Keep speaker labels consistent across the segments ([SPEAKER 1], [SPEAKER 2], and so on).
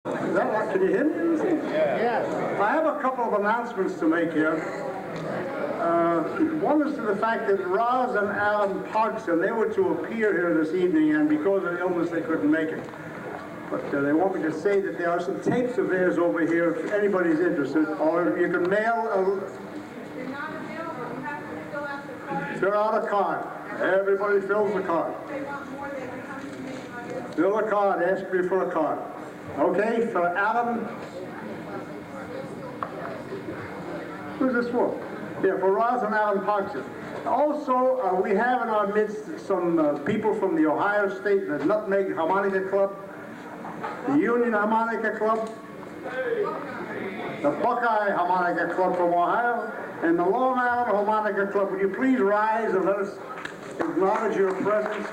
[SPEAKER 1] Is that right? Can you hear me?
[SPEAKER 2] Yes.
[SPEAKER 1] I have a couple of announcements to make here. One is to the fact that Roz and Alan Pogson, they were to appear here this evening, and because of illness they couldn't make it. But they want me to say that there are some tapes of theirs over here if anybody's interested, or you can mail a...
[SPEAKER 3] They're not available. You have to fill out the card.
[SPEAKER 1] Fill out a card. Everybody fills the card.
[SPEAKER 3] If they want more, they can come to me.
[SPEAKER 1] Fill a card, ask me for a card. Okay, for Alan... Who's this for? Yeah, for Roz and Alan Pogson. Also, we have in our midst some people from the Ohio State, the Nutmeg Harmonica Club, the Union Harmonica Club, the Buckeye Harmonica Club from Ohio, and the Long Island Harmonica Club. Would you please rise and let us acknowledge your presence?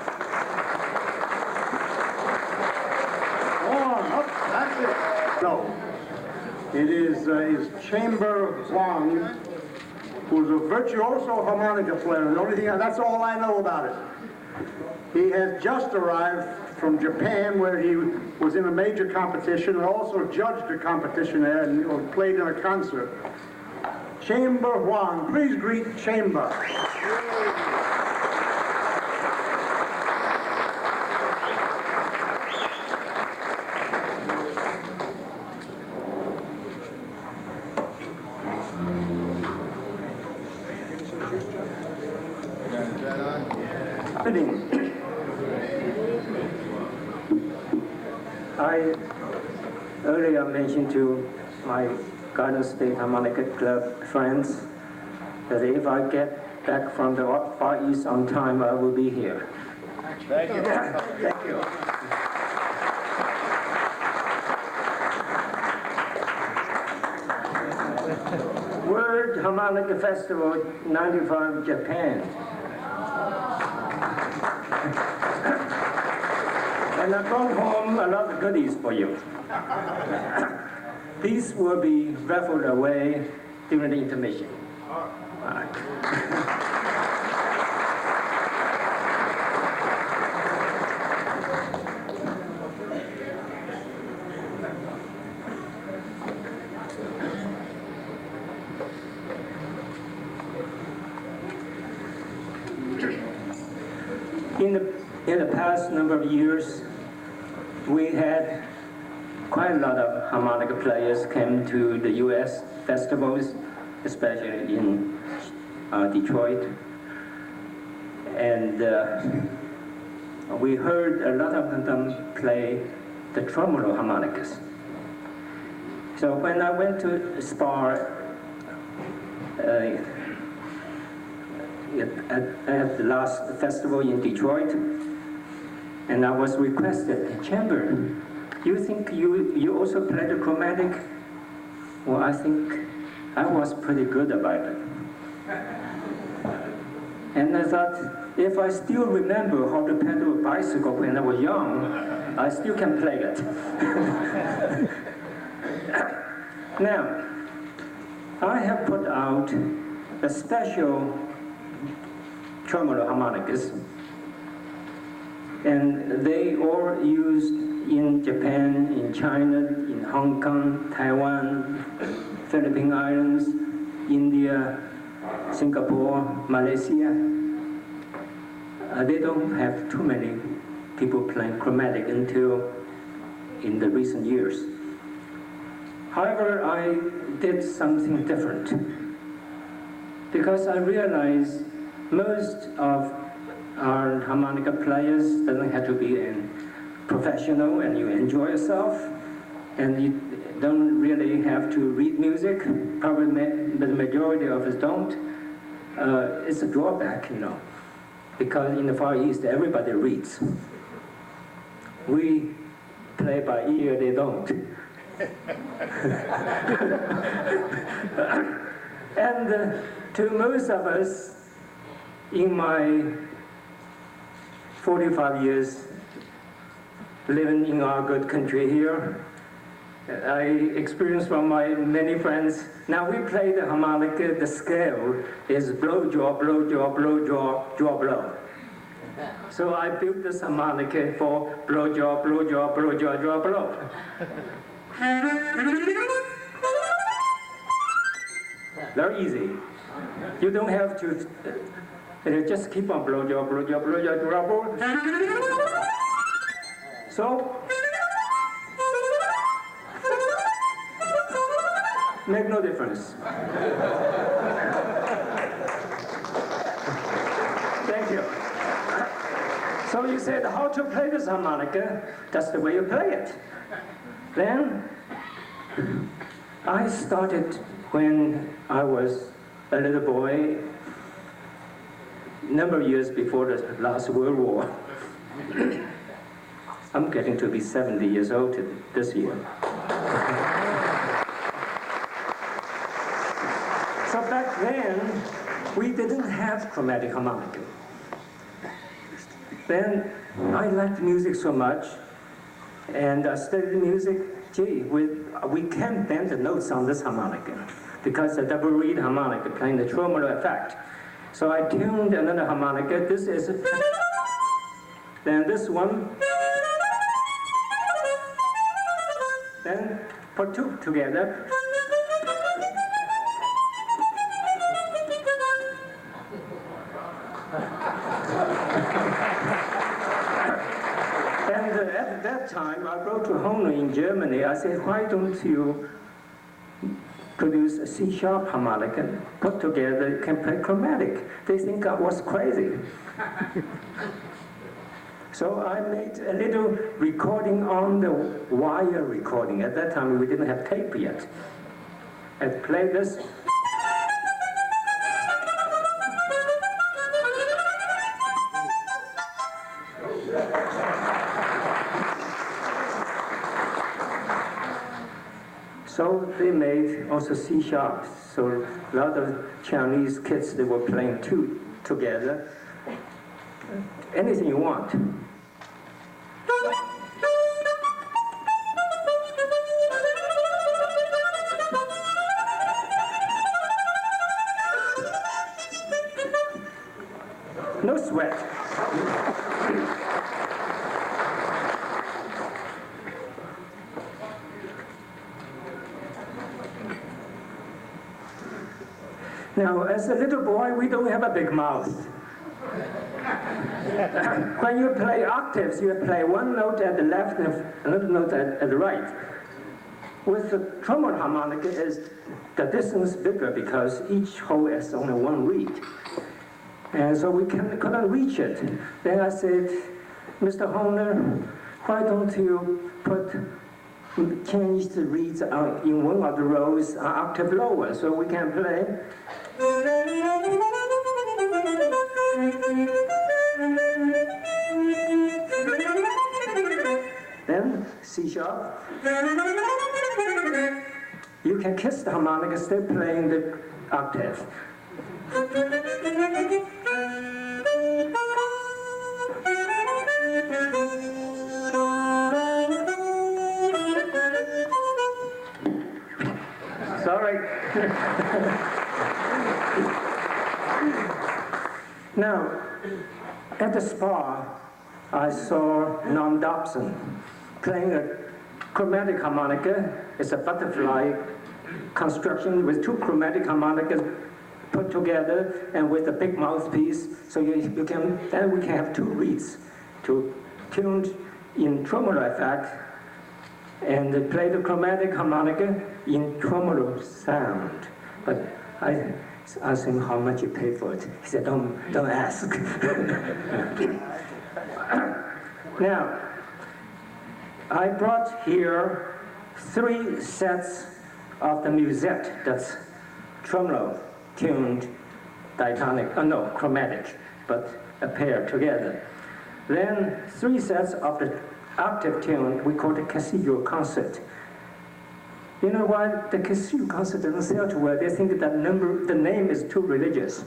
[SPEAKER 1] On, up, that's it. No. It is Chamber Huang, who's a virtuoso harmonica player. The only thing, that's all I know about it. He has just arrived from Japan, where he was in a major competition and also judged a competition there and played in a concert. Chamber Huang, please greet Chamber.
[SPEAKER 4] I earlier mentioned to my Garden State Harmonica Club friends that if I get back from the Far East on time, I will be here.
[SPEAKER 2] Thank you.
[SPEAKER 4] Thank you. World Harmonica Festival 95 Japan. And I brought home a lot of goodies for you. These will be raffled away during the intermission. All right. In the past number of years, we had quite a lot of harmonica players came to the U.S. festivals, especially in Detroit. And we heard a lot of them play the tremolo harmonicas. So when I went to spar at the last festival in Detroit, and I was requested, Chamber, you think you also play the chromatic? Well, I think I was pretty good about it. And I thought, if I still remember how to pedal a bicycle when I was young, I still can play it. Now, I have put out a special tremolo harmonicas, and they are used in Japan, in China, in Hong Kong, Taiwan, Philippine Islands, India, Singapore, Malaysia. They don't have too many people playing chromatic until in the recent years. However, I did something different because I realized most of our harmonica players doesn't have to be a professional, and you enjoy yourself, and you don't really have to read music. Probably the majority of us don't. It's a drawback, you know, because in the Far East everybody reads. We play by ear, they don't. And to most of us, in my 45 years living in our good country here, I experienced from my many friends, now we play the harmonica, the scale is blow, jaw, blow, jaw, blow, jaw, jaw, blow. So I built this harmonica for blow, jaw, blow, jaw, blow, jaw, jaw, blow. Very easy. You don't have to just keep on blow your rubber. So, make no difference. Thank you. So you said how to play this harmonica, that's the way you play it. Then I started when I was a little boy, number of years before the last World War. I'm getting to be 70 years old this year. So back then, we didn't have chromatic harmonica. Then I liked music so much, and I studied music. Gee, we can't bend the notes on this harmonica because the double reed harmonica playing the tremolo effect. So I tuned another harmonica. This is, then this one, then put two together. And at that time, I wrote to Huang in Germany. I said, why don't you produce a C-sharp harmonica, put together, can play chromatic? They think I was crazy. So I made a little recording on the wire recording. At that time, we didn't have tape yet. I played this. So they made also C-sharp. So a lot of Chinese kids, they were playing two together. Anything you want. No sweat. Now, as a little boy, we don't have a big mouth. When you play octaves, you play one note at the left and another note at the right. With the tremolo harmonica, the distance bigger because each hole has only one reed. And so we couldn't reach it. Then I said, Mr. Horner, why don't you change the reeds in one of the rows an octave lower so we can play? Then C-sharp. You can kiss the harmonica, still playing the octave. Sorry. Now, at the spa, I saw Norm Dobson playing a chromatic harmonica. It's a butterfly construction with two chromatic harmonicas put together and with a big mouthpiece. So then we can have two reeds tuned in tremolo effect and play the chromatic harmonica in tremolo sound. But I asked him how much he paid for it. He said, don't ask. Now, I brought here 3 sets of the Musette, that's tremolo tuned chromatic, but a pair together. Then 3 sets of the octave tune, we call the Cathedral concert. You know why the Cathedral concert doesn't sell too well? They think that the name is too religious.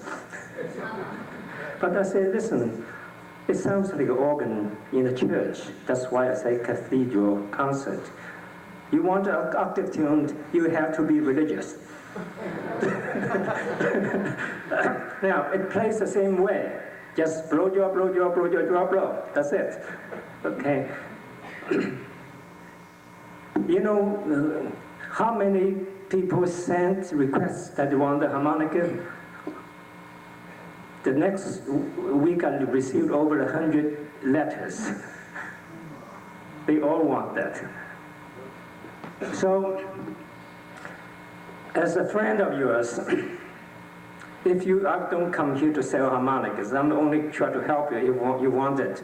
[SPEAKER 4] But I say, listen, it sounds like an organ in a church. That's why I say Cathedral concert. You want an octave tuned, you have to be religious. Now, it plays the same way. Just blow, blow. That's it. Okay. You know how many people sent requests that they want the harmonica? The next week I received over 100 letters. They all want that. So, as a friend of yours, if you don't come here to sell harmonicas, I'm only trying to help you if you want it.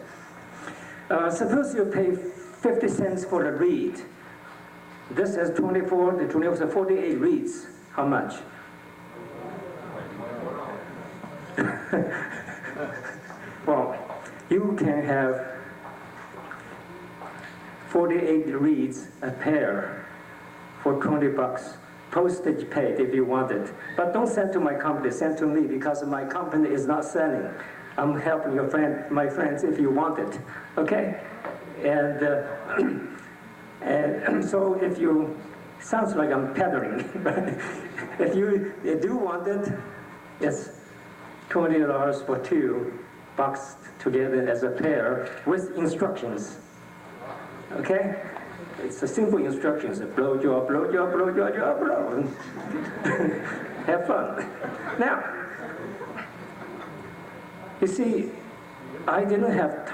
[SPEAKER 4] Suppose you pay 50 cents for the reed. This has 24, the 48 reeds. How much? Well, you can have 48 reeds a pair for 20 bucks. Postage paid if you want it. But don't send to my company, send to me, because my company is not selling. I'm helping my friends if you want it, okay? And, and so if you, sounds like I'm peddling, but if you do want it, it's $20 for $2 together as a pair with instructions, okay? It's a simple instructions, blow jaw, blow jaw, blow jaw, jaw, blow. Have fun. Now, you see, I didn't have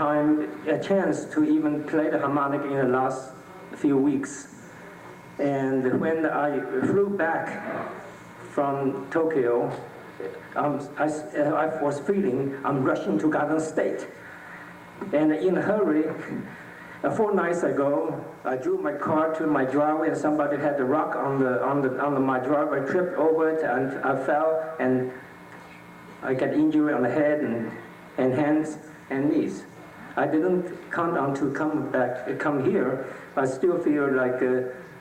[SPEAKER 4] a chance to even play the harmonica in the last few weeks. And when I flew back from Tokyo, I was feeling I'm rushing to Garden State. And in a hurry, 4 nights ago, I drew my car to my driveway and somebody had the rock on my driveway. I tripped over it and I fell and I got injury on the head and hands and knees. I didn't count on to come here. I still feel like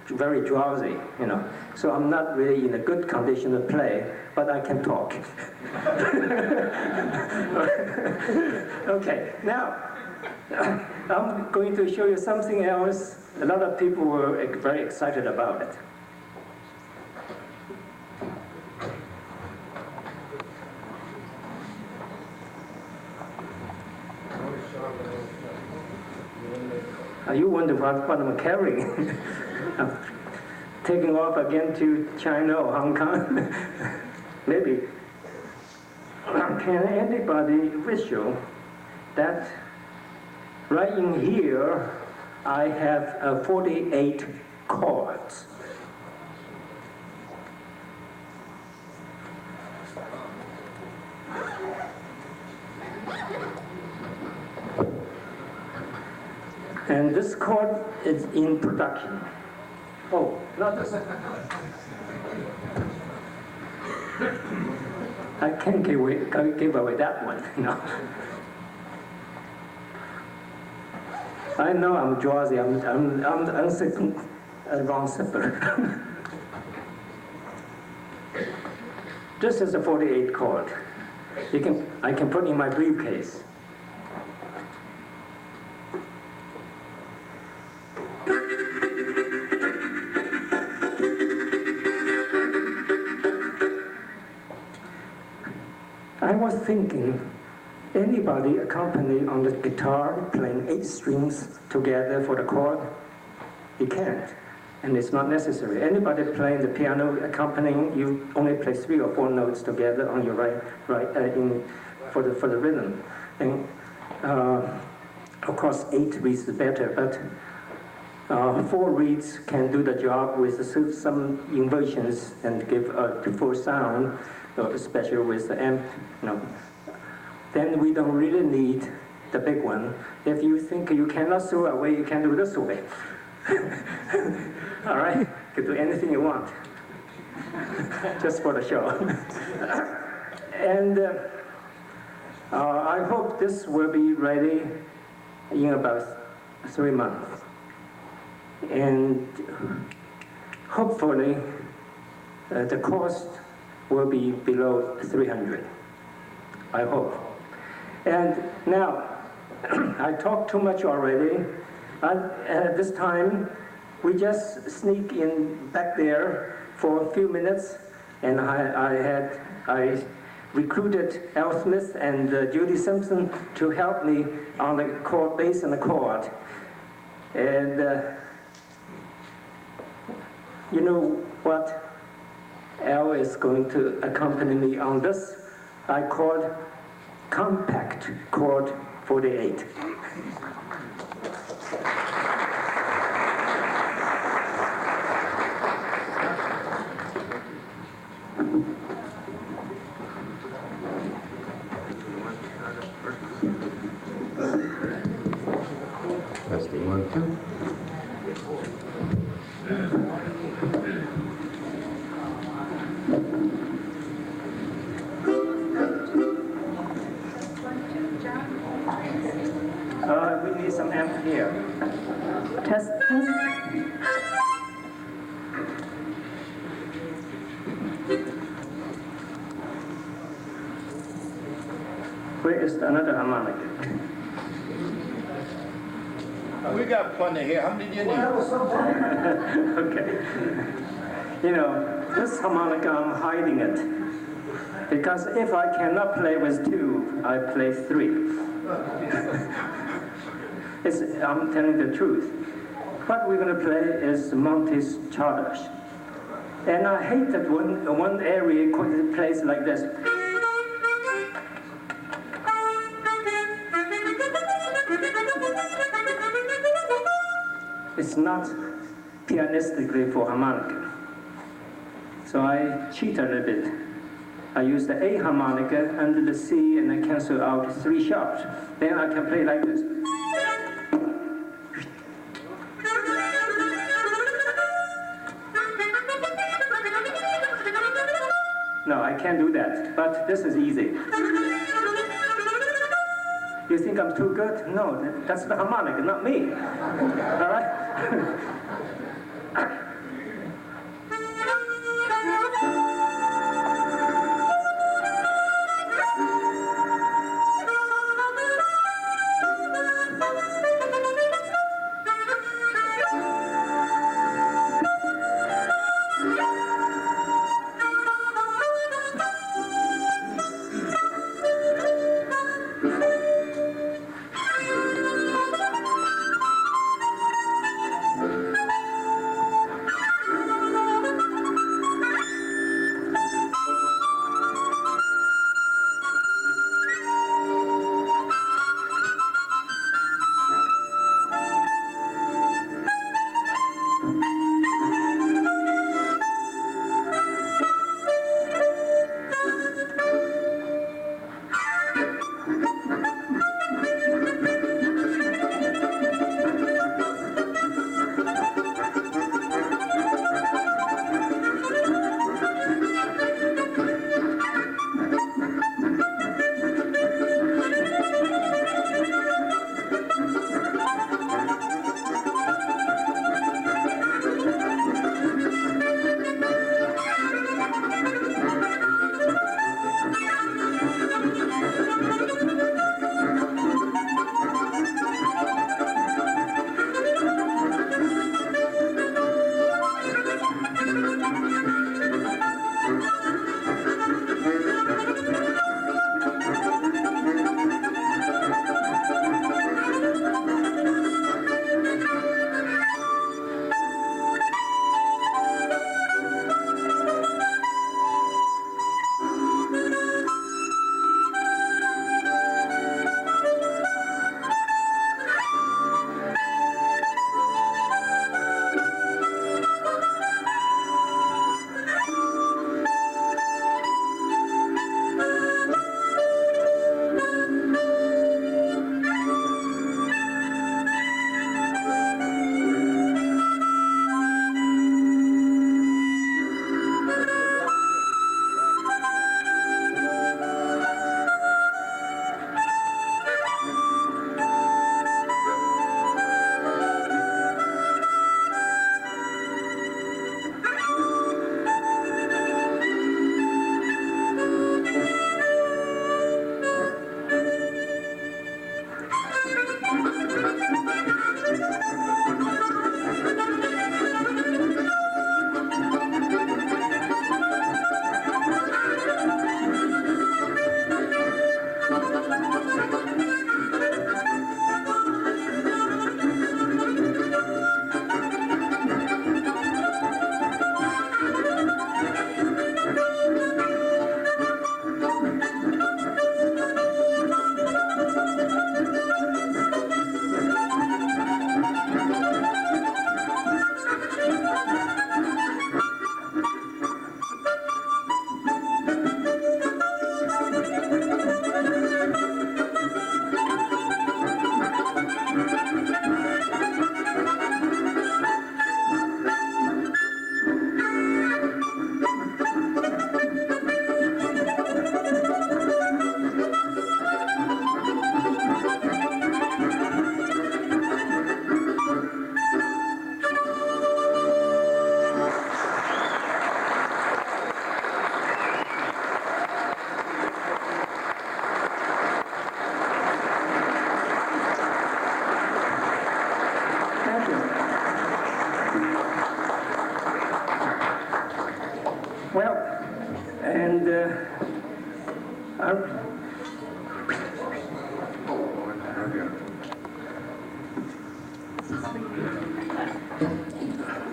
[SPEAKER 4] very drowsy, you know. So I'm not really in a good condition to play, but I can talk. Okay, now I'm going to show you something else. A lot of people were very excited about it. You wonder what I'm carrying. I'm taking off again to China or Hong Kong. Maybe. Can anybody visual that right in here I have 48 chords. And this chord is in production. Oh, not this. I can't give away that one. No. I know I'm drowsy. I'm sitting at wrong zipper. This is a 48 chord. I can put in my briefcase. I was thinking, anybody accompany on the guitar playing 8 strings together for the chord? You can't, and it's not necessary. Anybody playing the piano accompanying, you only play 3 or 4 notes together on your for the rhythm. And of course 8 reeds is better, but 4 reeds can do the job with some inversions and give a full sound. Especially with the amp, you know. Then we don't really need the big one. If you think you cannot throw away, you can do this way. All right? You can do anything you want. Just for the show. And I hope this will be ready in about 3 months. And hopefully the cost will be below 300, I hope. And now, I talked too much already. At this time, we just sneak in back there for a few minutes, and I recruited Al Smith and Judy Simpson to help me on the chord bass and the chord. And You know what? Al is going to accompany me on this. I called compact chord 48.
[SPEAKER 5] Testing 1, 2.
[SPEAKER 4] We need some amp here.
[SPEAKER 6] Test, test.
[SPEAKER 4] Where is another harmonica?
[SPEAKER 2] We got plenty here. How many do you need?
[SPEAKER 4] Okay. You know, this harmonica, I'm hiding it. Because if I cannot play with 2, I play 3. I'm telling the truth. What we're going to play is Monte's Charters. And I hate that one area plays like this. It's not pianistically for harmonica. So I cheat a little bit. I use the A harmonica under the C and I cancel out 3 sharps. Then I can play like this. No, I can't do that, but this is easy. You think I'm too good? No, that's the harmonica, not me. All right?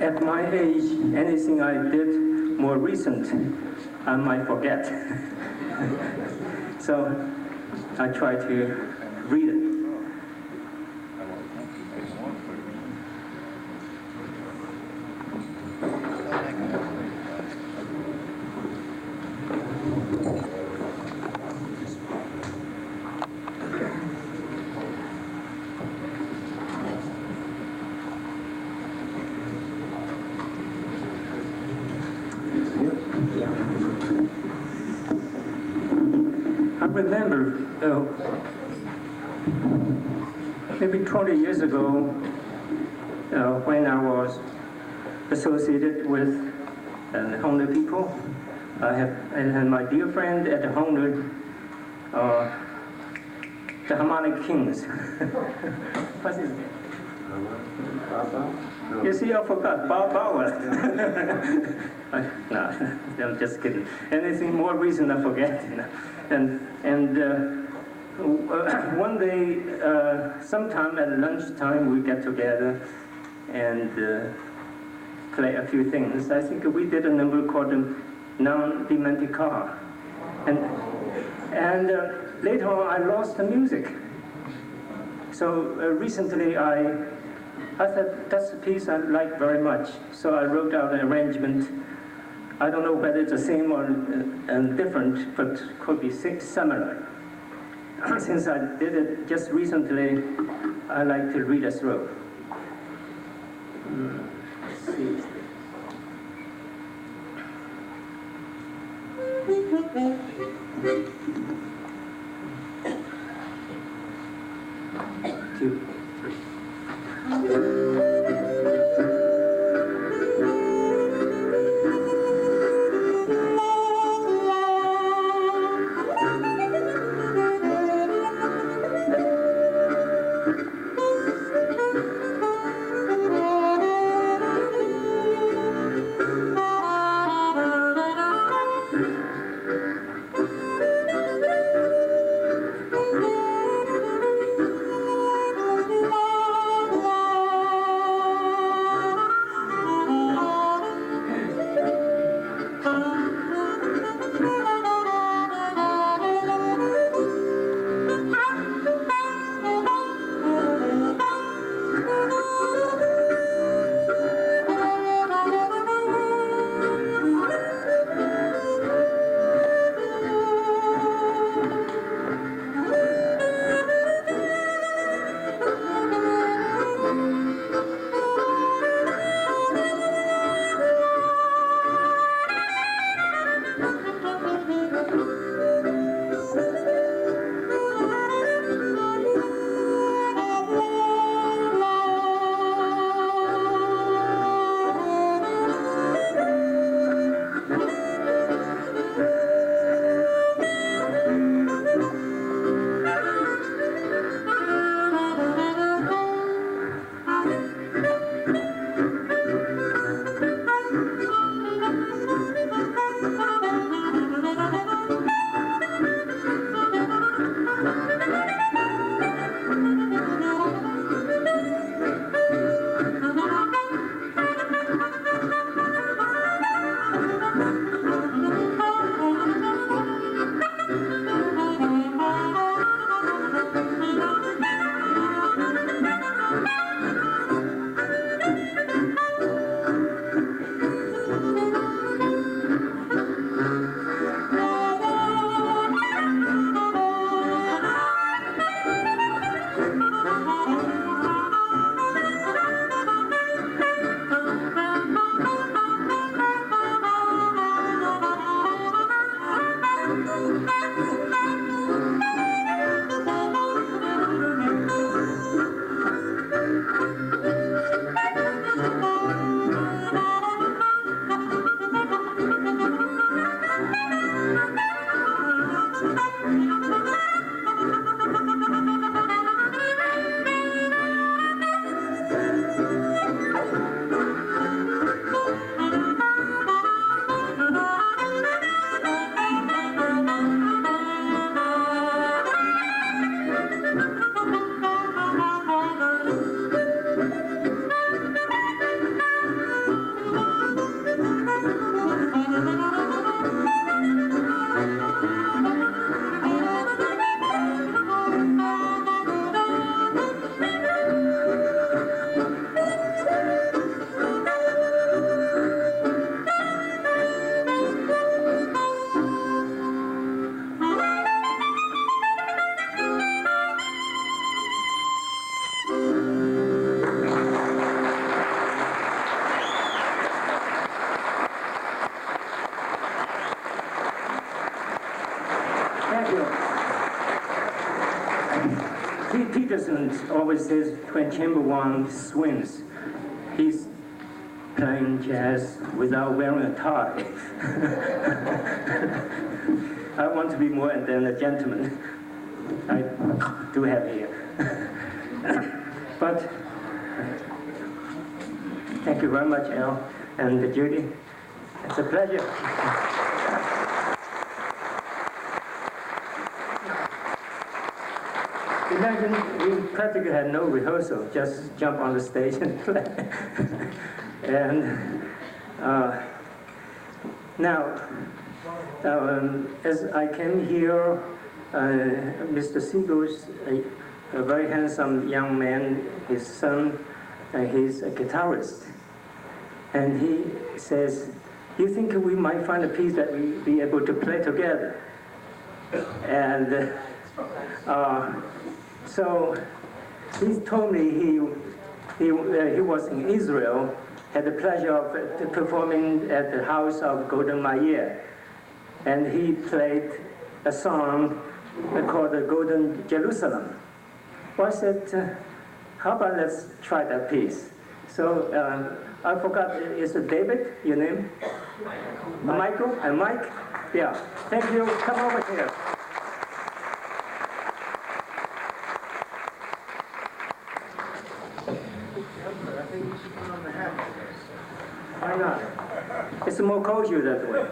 [SPEAKER 4] at my age, anything I did more recent, I might forget. So I try to read it. I remember maybe 20 years ago when I was associated with the Honglu people. I had my dear friend at the Honglu, the Harmonikings. What's his name? You see, I forgot. Bauer. No, I'm just kidding. Anything more recent, I forget. And one day, sometime at lunchtime, we get together and play a few things. I think we did a number called Non-Dimenticar. And later on, I lost the music. So recently, I thought that's a piece I like very much. So I wrote out an arrangement. I don't know whether it's the same or different, but could be similar. Since I did it just recently, I like to read it through. Let's see. Two, three. Peterson always says when Chamber Wang swings, he's playing jazz without wearing a tie. I want to be more than a gentleman. I do have hair. But thank you very much, Al and Judy. It's a pleasure. Imagine we practically had no rehearsal, just jump on the stage and play. And now, as I came here, Mr. Siegel's a very handsome young man, his son, he's a guitarist. And he says, "You think we might find a piece that we be able to play together?" And so he told me he was in Israel, had the pleasure of performing at the house of Golden Mayer, and he played a song called the Golden Jerusalem. Well, I said, how about let's try that piece? So I forgot, is it David, your name? Michael and Mike? Yeah, thank you, come over here. Why not? It's more kosher that way.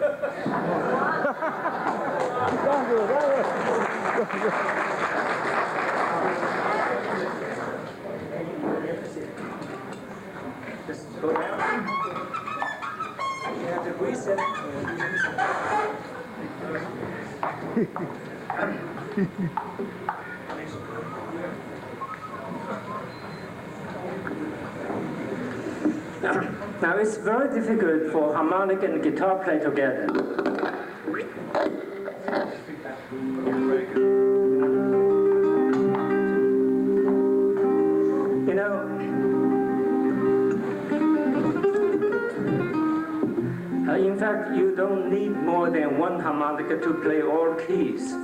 [SPEAKER 4] Just go down. You have to grease it. Now it's very difficult for harmonica and guitar play together. You know, in fact, you don't need more than one harmonica to play all keys.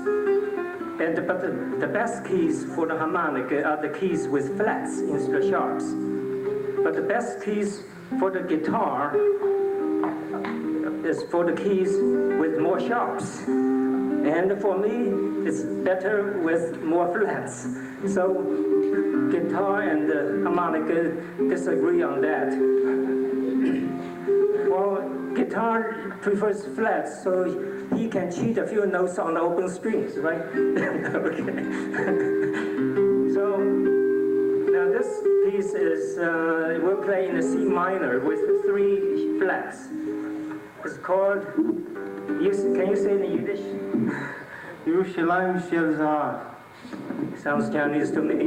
[SPEAKER 4] But the best keys for the harmonica are the keys with flats instead of sharps. But the best keys for the guitar is for the keys with more sharps. And for me, it's better with more flats. So guitar and the harmonica disagree on that. Well, guitar prefers flats, so he can cheat a few notes on the open strings, right? Okay. So now this piece is, we'll play in a C minor with 3 flats. It's called, can you say it in Yiddish? Yerushalayim Shel Zahav. Sounds Chinese to me.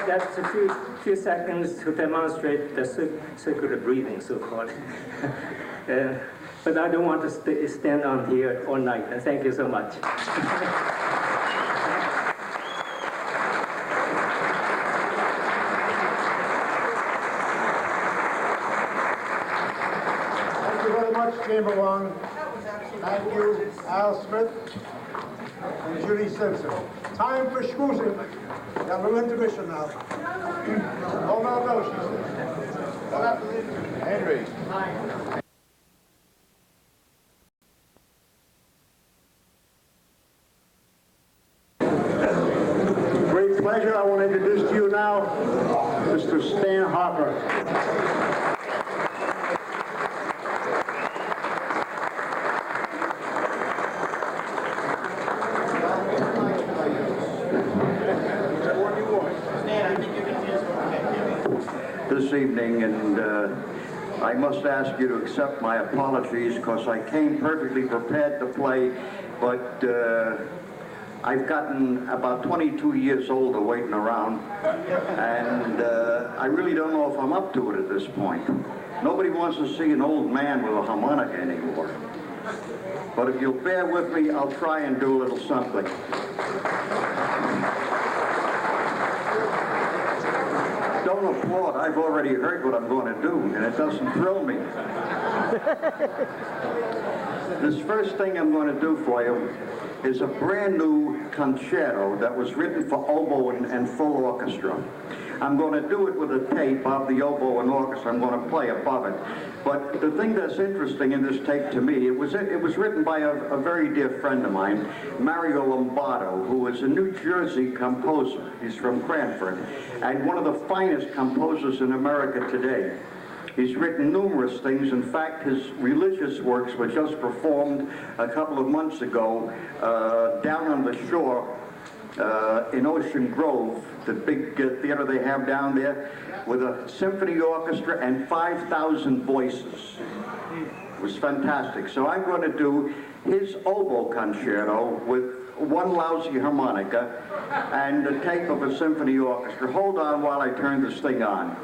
[SPEAKER 4] that's a few seconds to demonstrate the circular breathing, so-called. But I don't want to stand on here all night. Thank you so much.
[SPEAKER 1] Thank you very much, Chamber Huang. Thank you, Al Smith and Judy Simpson. Time for schmoozing. We have a little intermission now. Oh, no, she says.
[SPEAKER 2] Henry.
[SPEAKER 1] Great pleasure. I want to introduce to you now Mr. Stan Harper.
[SPEAKER 7] This evening, and I must ask you to accept my apologies because I came perfectly prepared to play, but I've gotten about 22 years older waiting around, and I really don't know if I'm up to it at this point. Nobody wants to see an old man with a harmonica anymore. But if you'll bear with me, I'll try and do a little something. Don't applaud. I've already heard what I'm going to do, and it doesn't thrill me. This first thing I'm going to do for you is a brand new concerto that was written for oboe and full orchestra. I'm going to do it with a tape of the oboe and orchestra. I'm going to play above it. But the thing that's interesting in this tape to me, it was written by a very dear friend of mine, Mario Lombardo, who is a New Jersey composer. He's from Cranford, and one of the finest composers in America today. He's written numerous things. In fact, his religious works were just performed a couple of months ago down on the shore in Ocean Grove, the big theater they have down there, with a symphony orchestra and 5,000 voices. It was fantastic. So I'm going to do his oboe concerto with one lousy harmonica and a tape of a symphony orchestra. Hold on while I turn this thing on.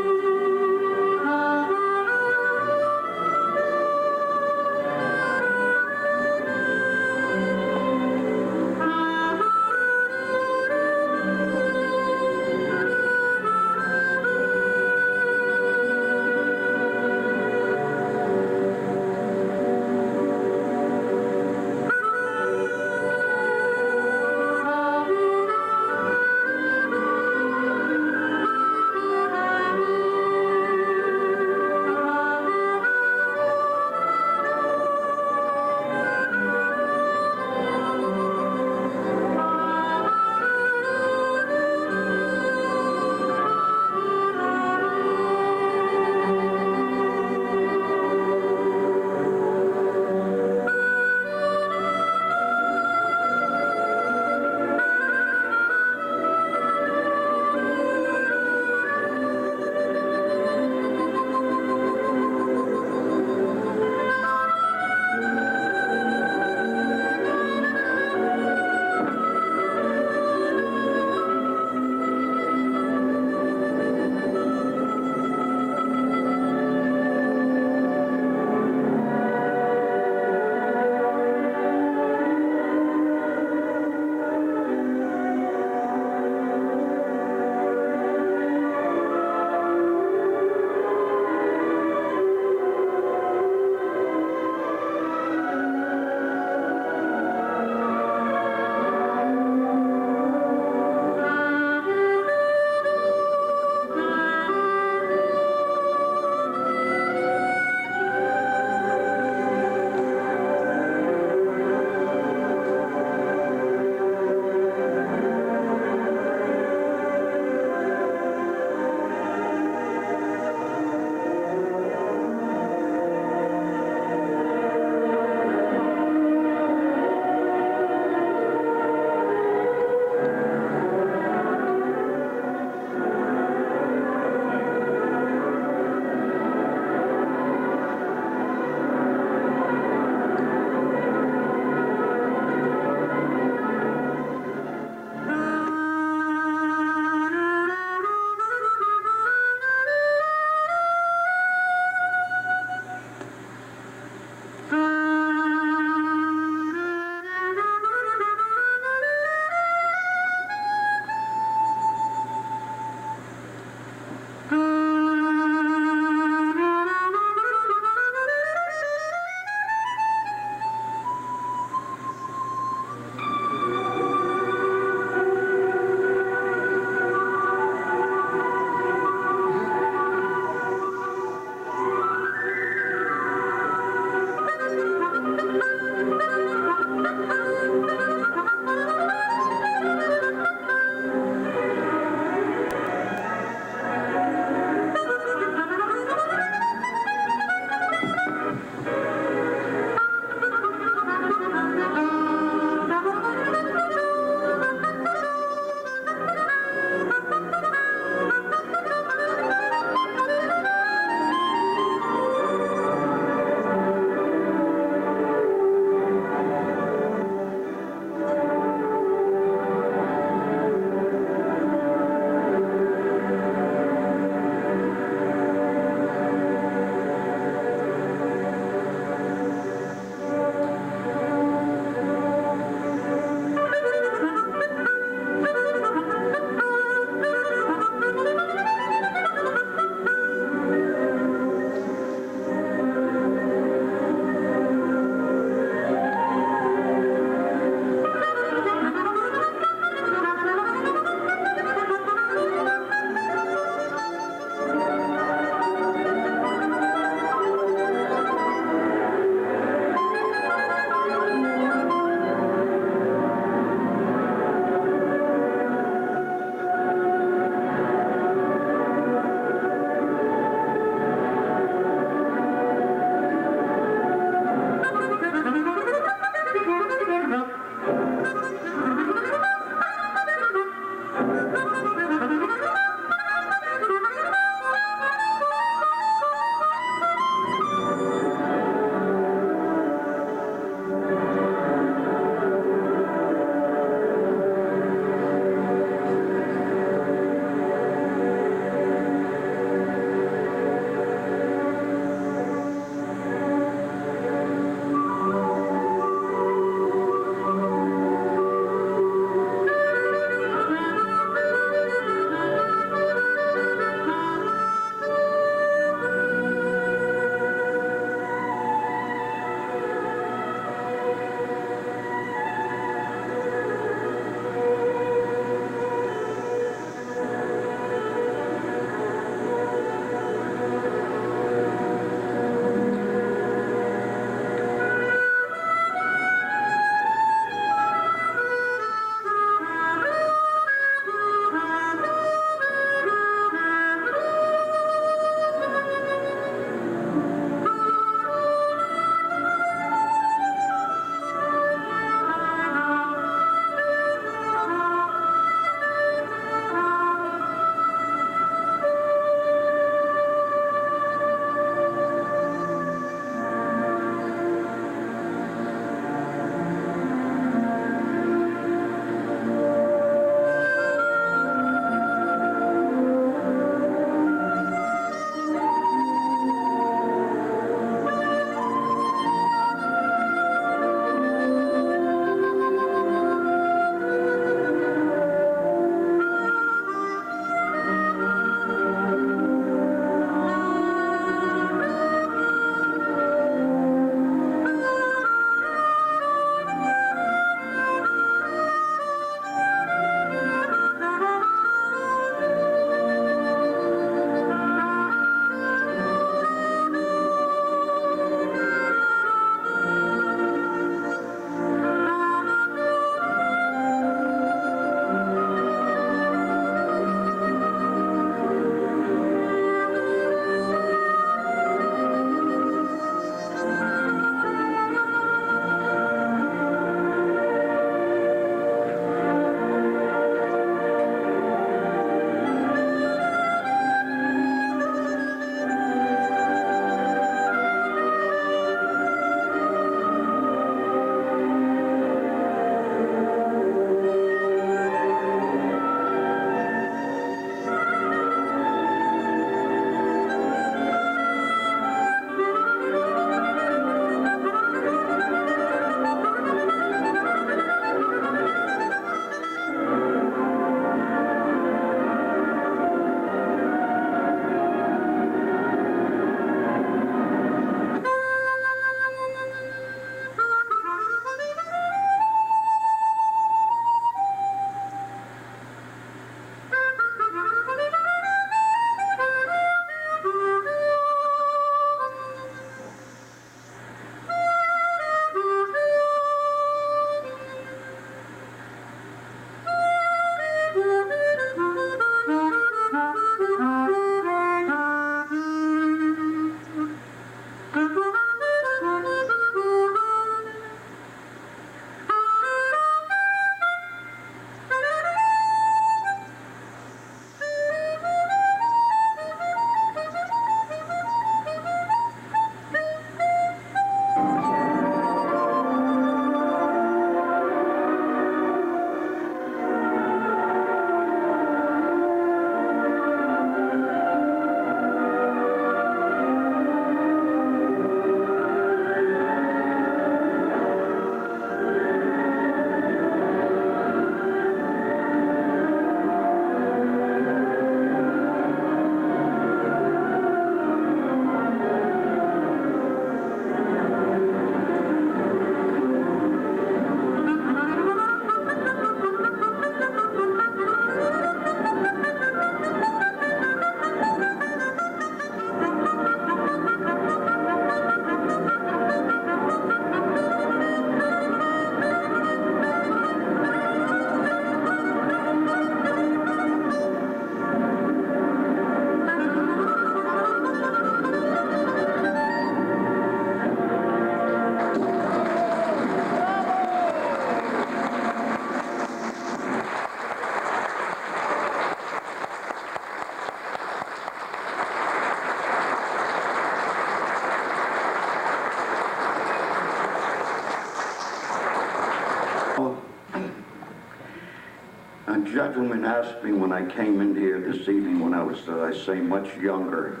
[SPEAKER 7] A gentleman asked me when I came in here this evening when I was, I say, much younger.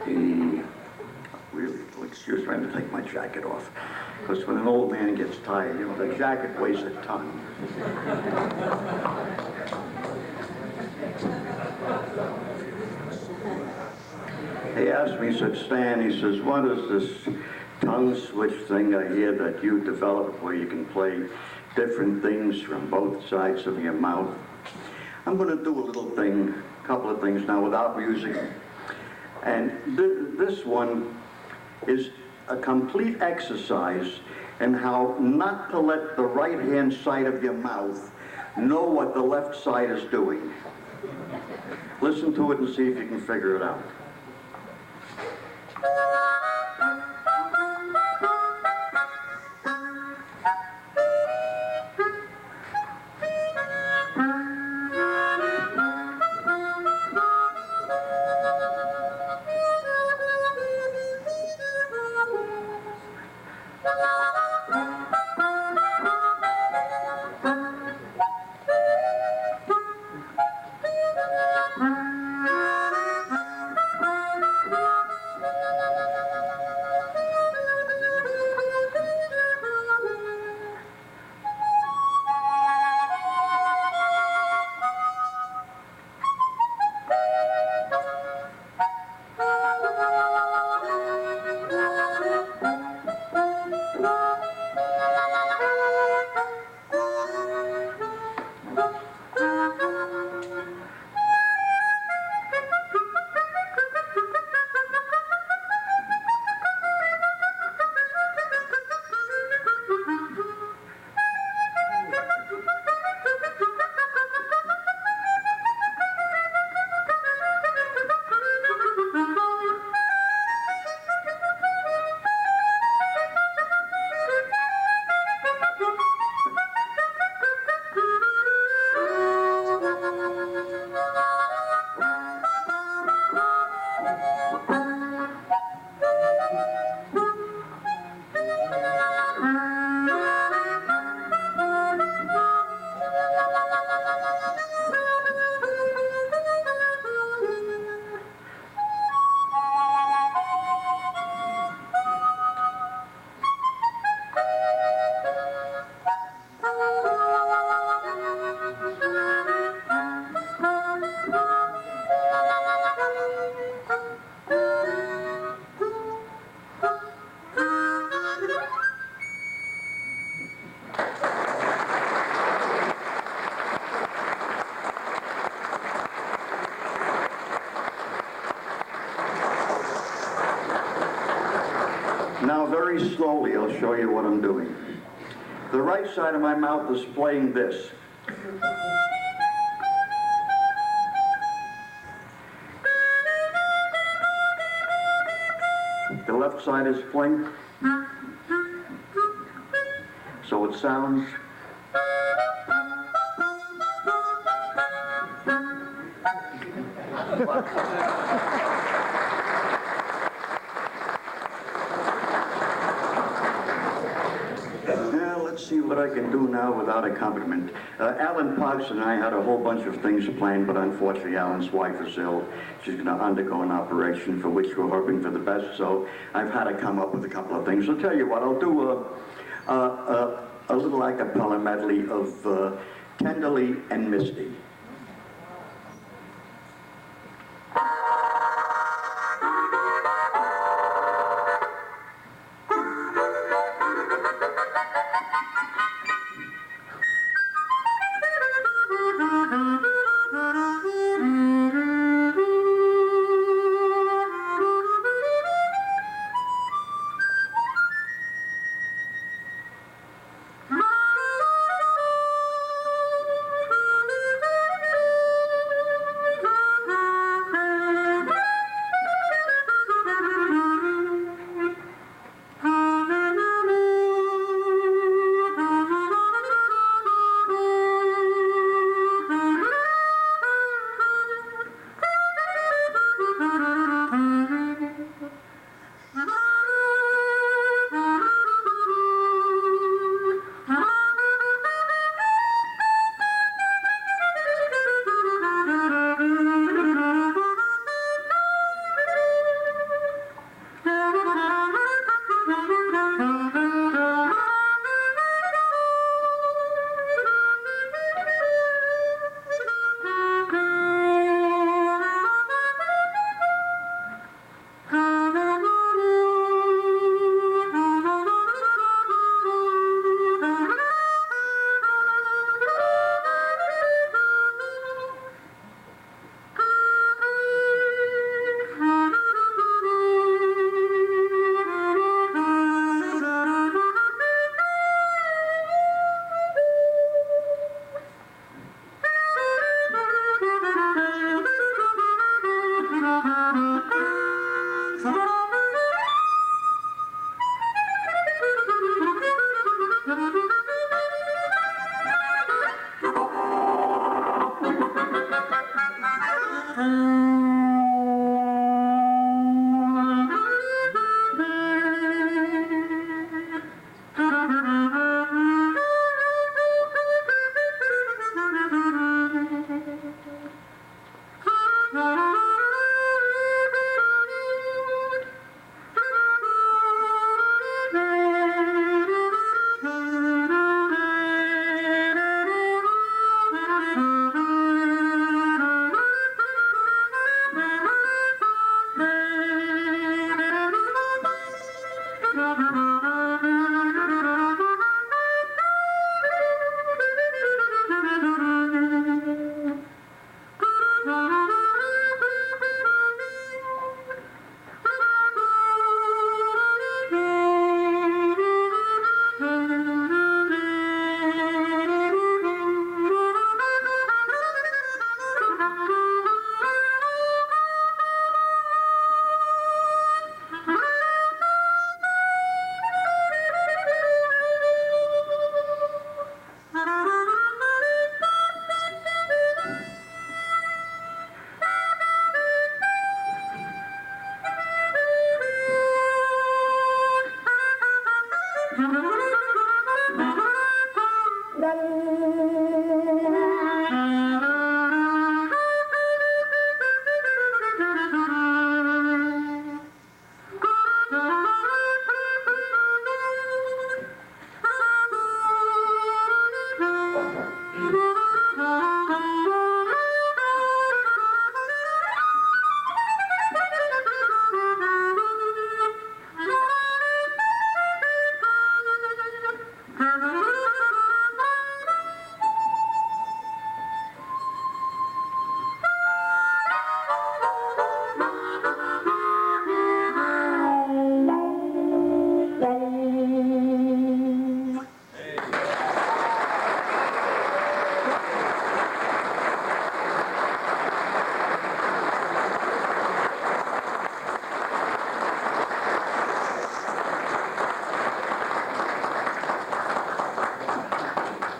[SPEAKER 7] He really, excuse me, I'm going to take my jacket off. Because when an old man gets tired, you know, the jacket weighs a ton. He asked me, he said, Stan, he says, what is this tongue switch thing I hear that you developed where you can play different things from both sides of your mouth? I'm going to do a little thing, a couple of things now without music. And this one is a complete exercise in how not to let the right-hand side of your mouth know what the left side is doing. Listen to it and see if you can figure it out. Now, very slowly, I'll show you what I'm doing. The right side of my mouth is playing this. The left side is playing. So it sounds. Let's see what I can do now without accompaniment. Alan Parks and I had a whole bunch of things planned, but unfortunately Alan's wife is ill. She's going to undergo an operation for which we're hoping for the best, so I've had to come up with a couple of things. I'll tell you what, I'll do a little a cappella medley of Tenderly and Misty.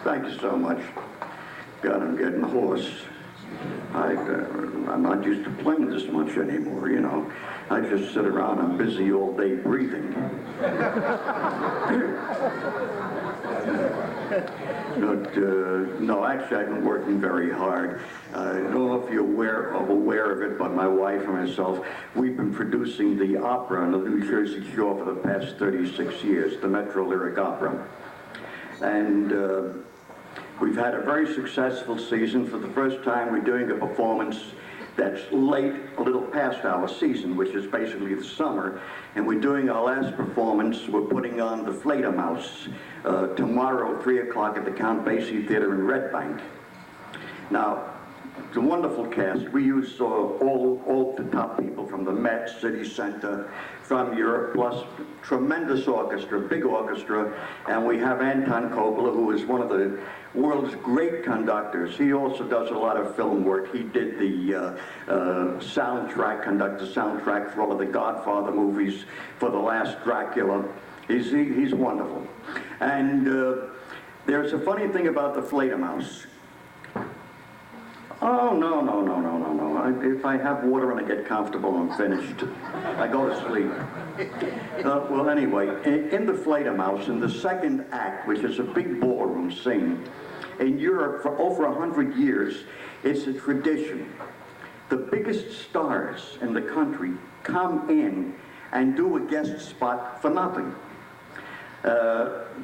[SPEAKER 7] Thank you so much. God, I'm getting hoarse. I'm not used to playing this much anymore, you know. I just sit around, I'm busy all day breathing. But, no, actually, I've been working very hard. I don't know if you're aware of it, but my wife and myself, we've been producing the opera on the New Jersey Shore for the past 36 years, the Metro Lyric Opera. And we've had a very successful season. For the first time, we're doing a performance that's late, a little past our season, which is basically the summer. And we're doing our last performance. We're putting on the Fledermaus tomorrow, 3 o'clock at the Count Basie Theater in Red Bank. Now, it's a wonderful cast. We use all the top people from the Met, City Center, from Europe, plus tremendous orchestra, big orchestra, and we have Anton Coppola, who is one of the world's great conductors. He also does a lot of film work. He did the soundtrack for all of the Godfather movies, for the last Dracula. He's wonderful. And there's a funny thing about the Fledermaus. Oh, no. If I have water and I get comfortable, I'm finished. I go to sleep. Well, anyway, in the Fledermaus, in the second act, which is a big ballroom scene, in Europe for over 100 years, it's a tradition. The biggest stars in the country come in and do a guest spot for nothing.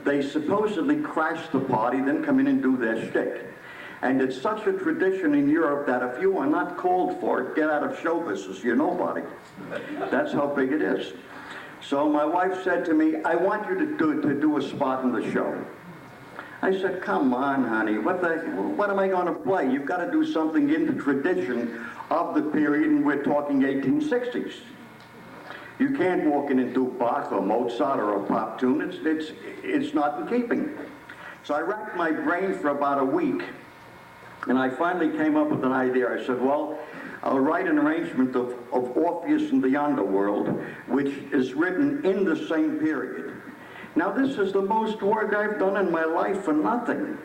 [SPEAKER 7] They supposedly crash the party, then come in and do their shtick. And it's such a tradition in Europe that if you are not called for it, get out of show business, you're nobody. That's how big it is. So my wife said to me, I want you to do a spot in the show. I said, come on, honey, what am I going to play? You've got to do something in the tradition of the period, and we're talking 1860s. You can't walk in and do Bach or Mozart or a pop tune. It's not in keeping. So I racked my brain for about a week. And I finally came up with an idea. I said, well, I'll write an arrangement of Orpheus and the Underworld, which is written in the same period. Now, this is the most work I've done in my life for nothing.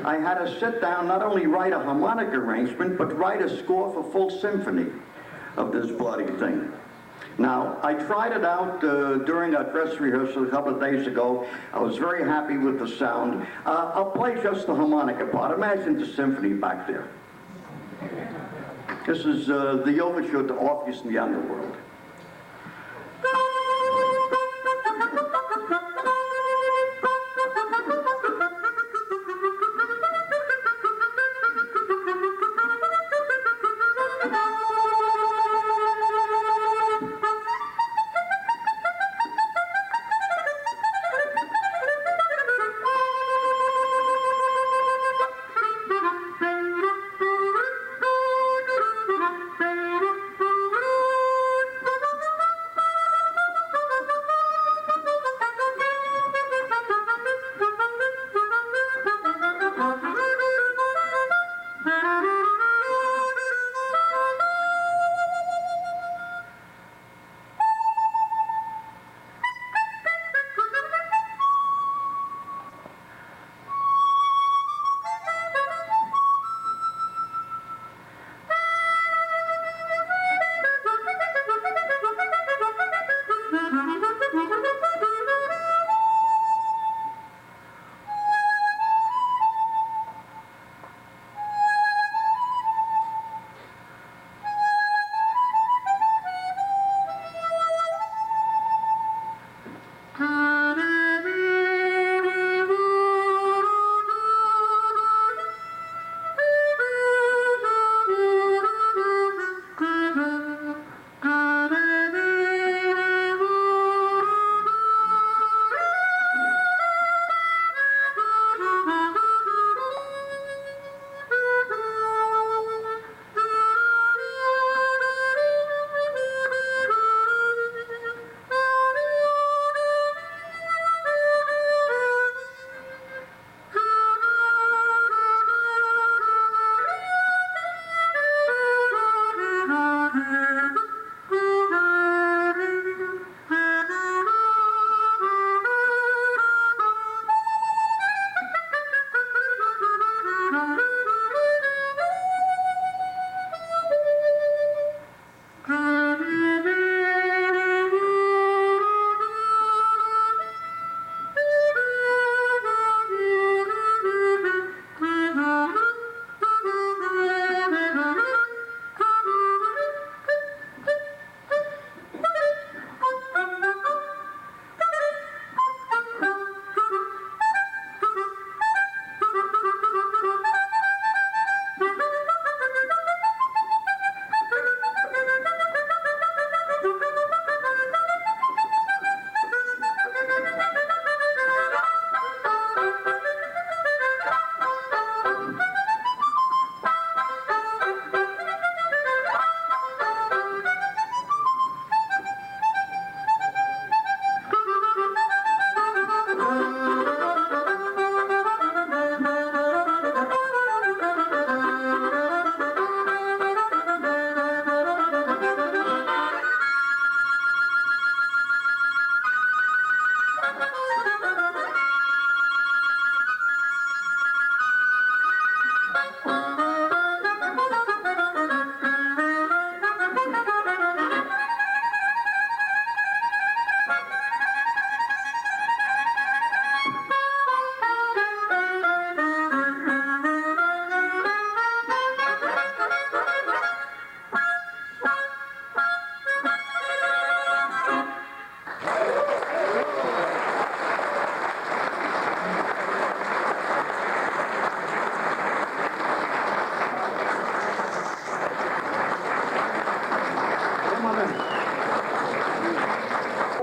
[SPEAKER 7] I had to sit down, not only write a harmonic arrangement, but write a score for full symphony of this bloody thing. Now, I tried it out during our dress rehearsal a couple of days ago. I was very happy with the sound. I'll play just the harmonica part. Imagine the symphony back there. This is the overture to Orpheus in the Underworld.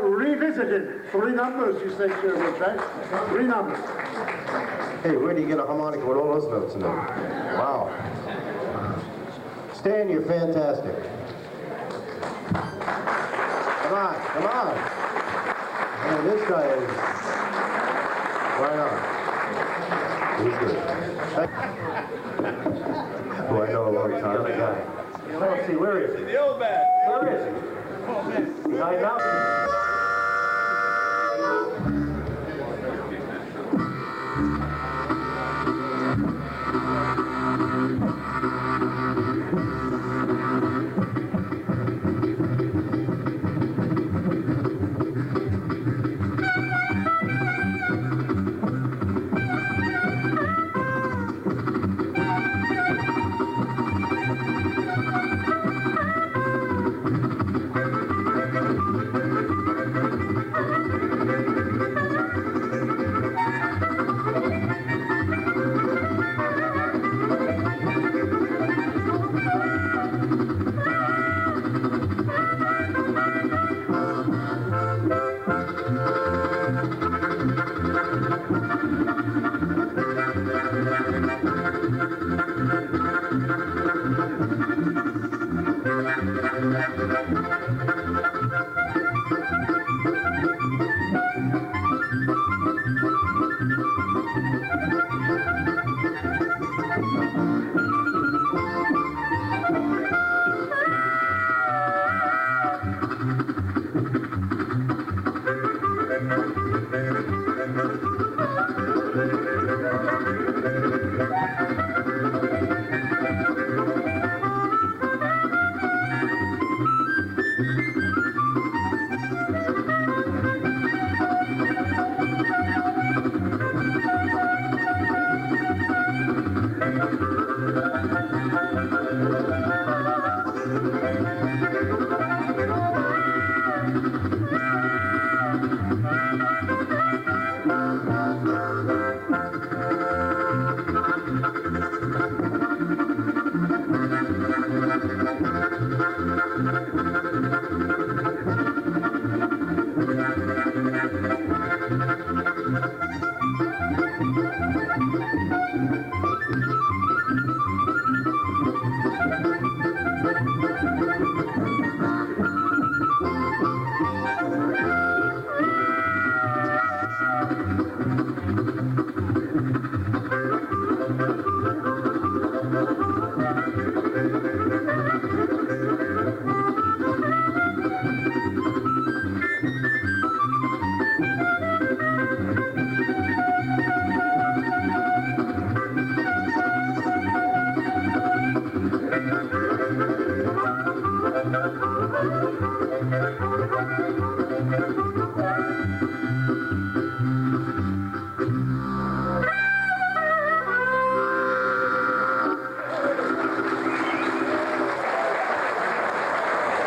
[SPEAKER 1] Revisited. 3 numbers, you say, Rich, right? 3 numbers.
[SPEAKER 5] Hey, where do you get a harmonica with all those notes in them? Wow. Stan, you're fantastic. Come on, come on. Man, this guy is right on. He's good. Who I know a long time. The guy. Let's see, where is he?
[SPEAKER 2] The old man.
[SPEAKER 5] Where is he? Behind mountain.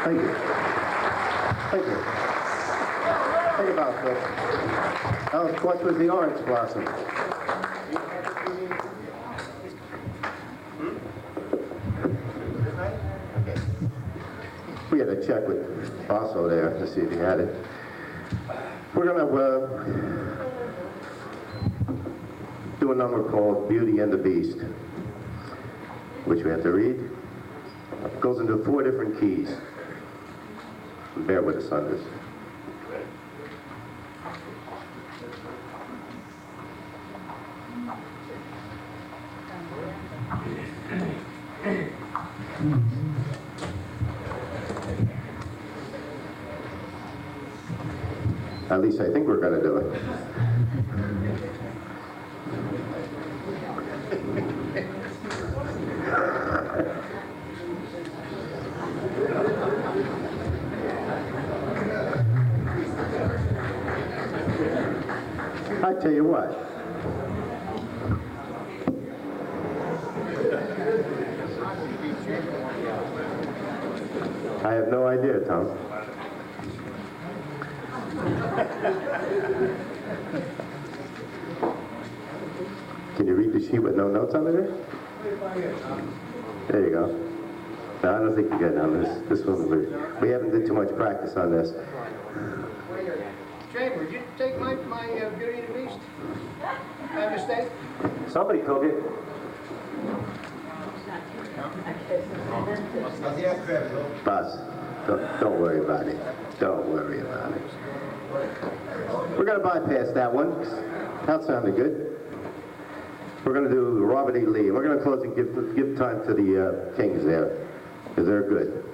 [SPEAKER 5] Thank you. Thank you. Think about this. What was the orange blossom? We had to check with Basso there to see if he had it. We're going to do a number called Beauty and the Beast, which we have to read. It goes into 4 different keys. Bear with us on this. At least I think we're going to do it. I tell you what. I have no idea, Tom. Can you read the sheet with no notes on it? There you go. No, I don't think you're good on this. This one's weird. We haven't did too much practice on this.
[SPEAKER 8] Chamber, did you take my Beauty and the Beast? My mistake?
[SPEAKER 5] Somebody took it. Buzz, don't worry about it. Don't worry about it. We're going to bypass that one. That sounded good. We're going to do Robert E. Lee. We're going to close and give time to the Kings there, because they're good.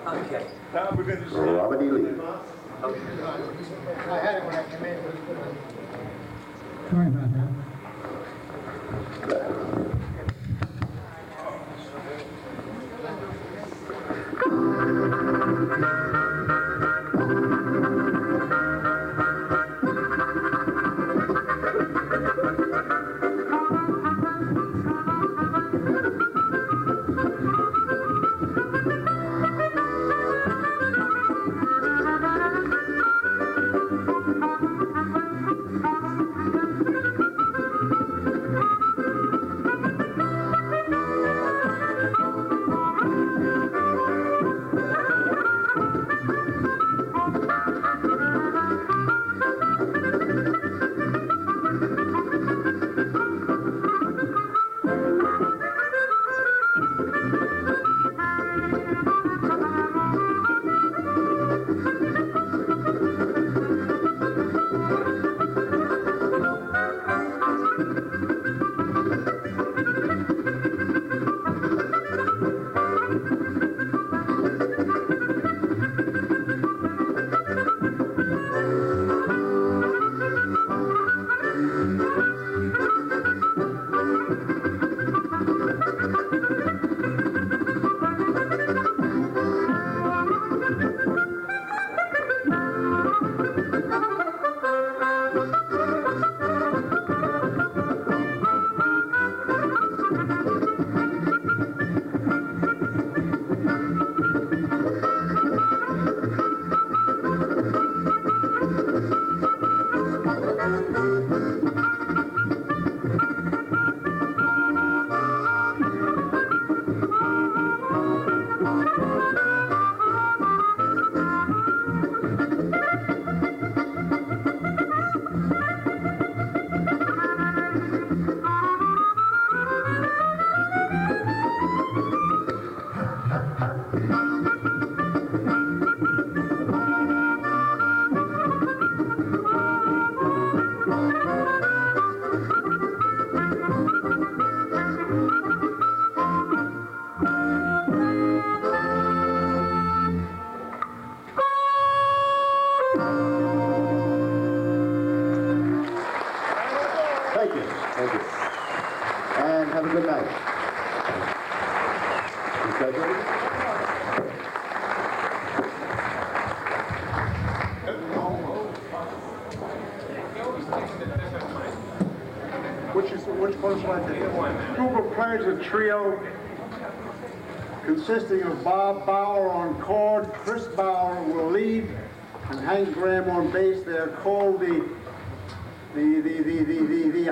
[SPEAKER 2] Okay. Now we're going to say.
[SPEAKER 5] Robert E. Lee.
[SPEAKER 8] I had it when I came in.
[SPEAKER 4] Sorry about that.
[SPEAKER 5] Thank you. Thank you. And have a good night. You graduated?
[SPEAKER 1] Which one should I take? Group of players, a trio consisting of Bob Bauer on chord, Chris Bauer will lead, and Hank Graham on bass. They're called the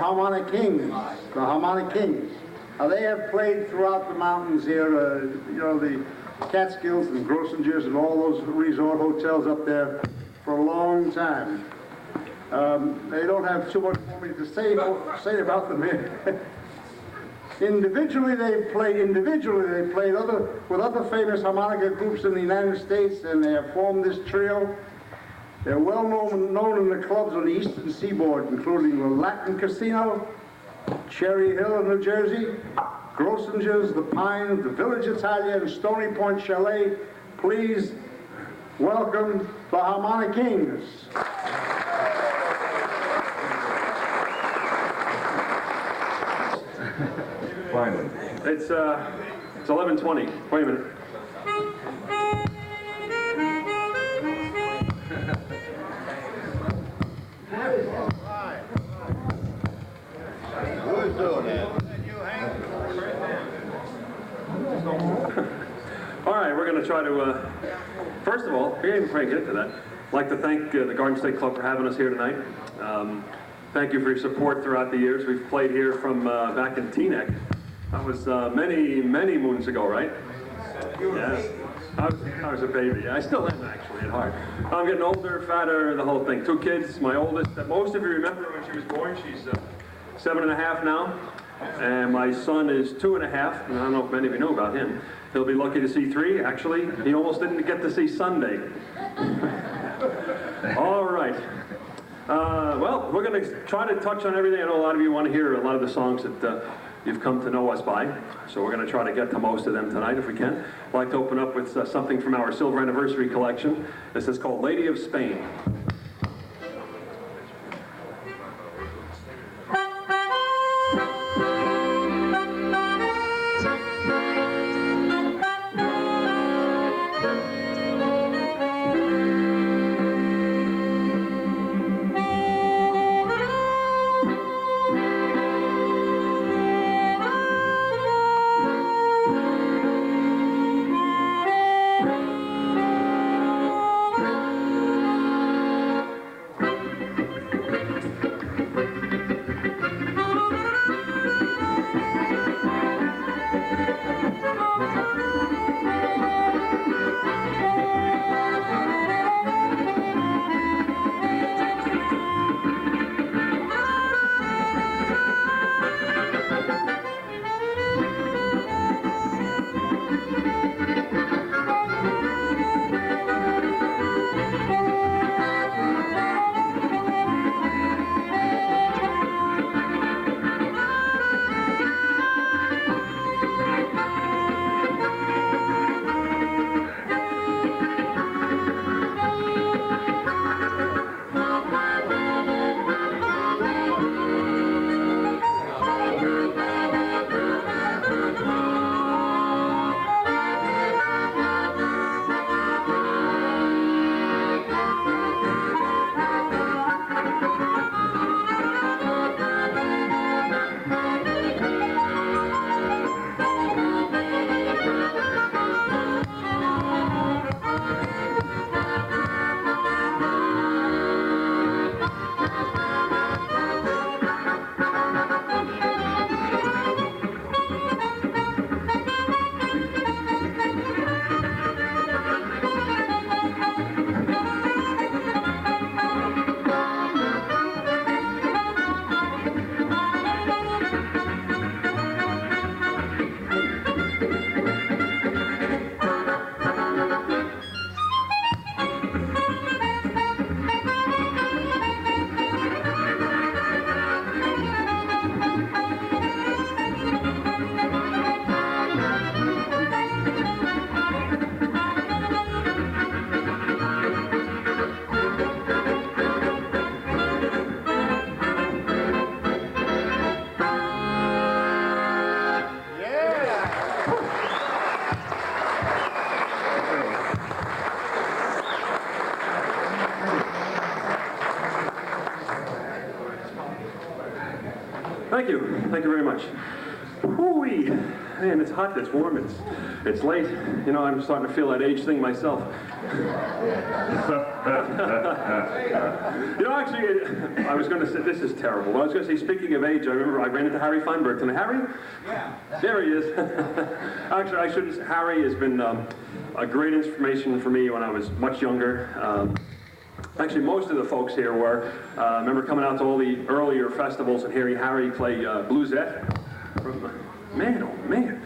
[SPEAKER 1] Harmonikings. The Harmonikings. Now they have played throughout the mountains here, you know, the Catskills and Grossingers and all those resort hotels up there for a long time. They don't have too much for me to say about them here. Individually, they've played with other famous harmonica groups in the United States, and they have formed this trio. They're well known in the clubs on the Eastern Seaboard, including the Latin Casino, Cherry Hill in New Jersey, Grossingers, the Pines, the Village Italia, and Stony Point Chalet. Please welcome the Harmonikings.
[SPEAKER 9] Finally. It's 11:20. Wait a minute.
[SPEAKER 7] Who's doing that?
[SPEAKER 9] All right, we're going to try to, first of all, we ain't before I get to that, I'd like to thank the Garden State Club for having us here tonight. Thank you for your support throughout the years. We've played here from back in Teaneck. That was many, many moons ago, right? Yes. I was a baby. I still am, actually, at heart. I'm getting older, fatter, the whole thing. 2 kids. My oldest, that most of you remember when she was born, she's 7.5 now. And my son is 2.5, and I don't know if many of you know about him. He'll be lucky to see 3, actually. He almost didn't get to see Sunday. All right. Well, we're going to try to touch on everything. I know a lot of you want to hear a lot of the songs that you've come to know us by, so we're going to try to get to most of them tonight if we can. I'd like to open up with something from our Silver Anniversary collection. This is called Lady of Spain. Thank you. Thank you very much. Whoo-wee. Man, it's hot, it's warm, it's late. You know, I'm starting to feel that age thing myself. You know, actually, I was going to say, this is terrible. I was going to say, speaking of age, I remember I ran into Harry Feinberg. And Harry? Yeah. There he is. Actually, I shouldn't say, Harry has been a great inspiration for me when I was much younger. Actually, most of the folks here were. I remember coming out to all the earlier festivals and hearing Harry play Musette. Man, oh man.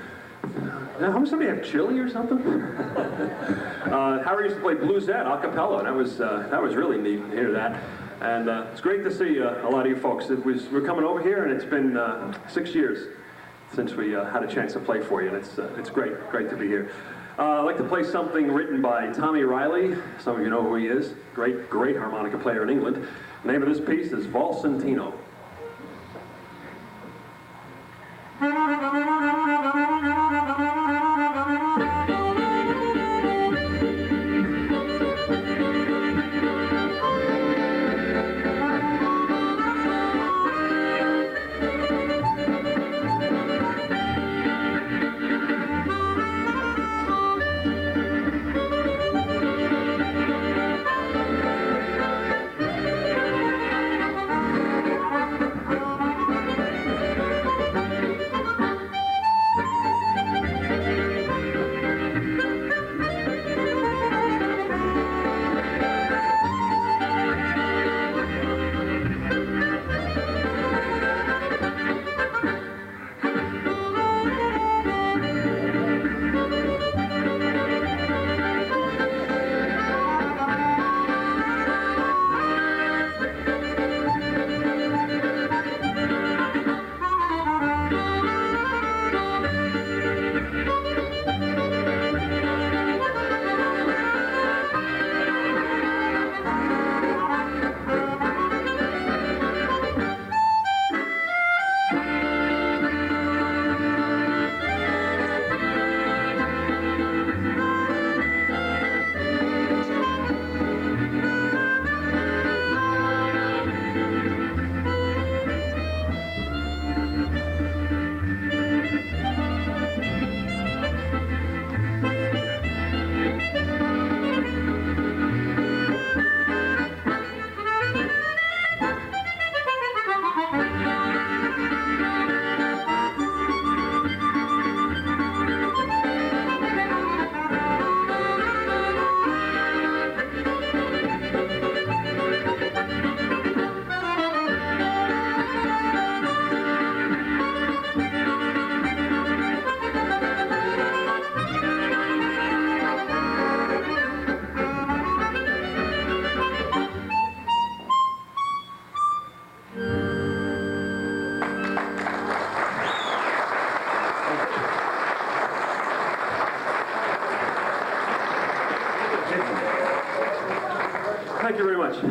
[SPEAKER 9] Now, how much somebody have chili or something? Harry used to play bluesette a cappella, and that was really neat to hear that. And it's great to see a lot of you folks. We're coming over here, and it's been 6 years since we had a chance to play for you, and it's great to be here. I'd like to play something written by Tommy Riley. Some of you know who he is. Great harmonica player in England. The name of this piece is Valsentino. Thank you very much.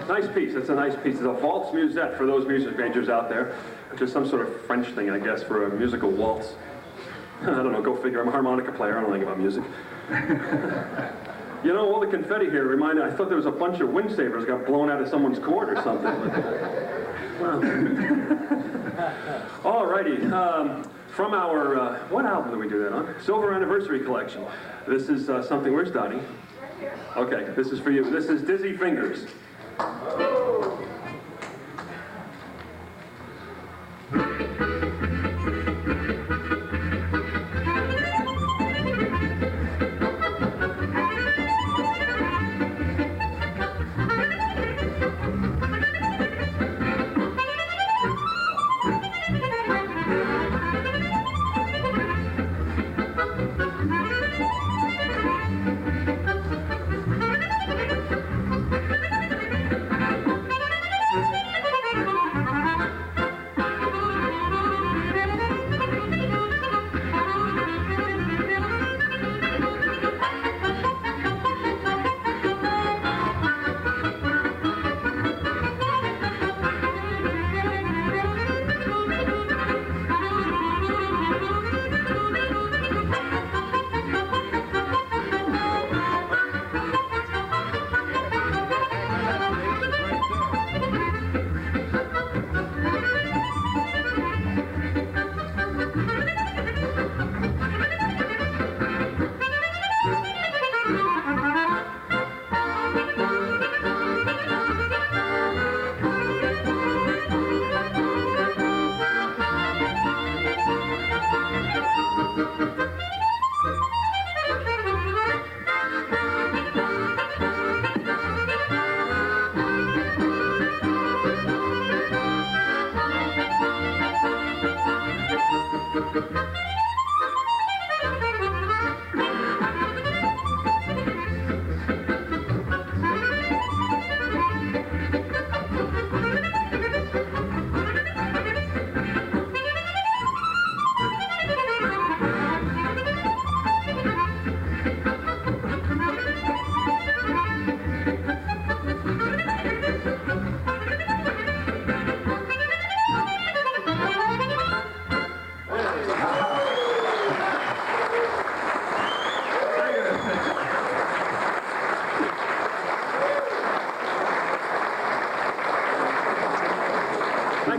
[SPEAKER 9] Nice piece. That's a nice piece. It's a waltz musette for those music majors out there, which is some sort of French thing, I guess, for a musical waltz. I don't know, go figure. I'm a harmonica player. I don't know anything about music. You know, all the confetti here reminded I thought there was a bunch of wind sabers got blown out of someone's cord or something. Wow. All righty. From our, what album did we do that on? Silver Anniversary Collection. This is something, where's Donnie? Okay, this is for you. This is Dizzy Fingers.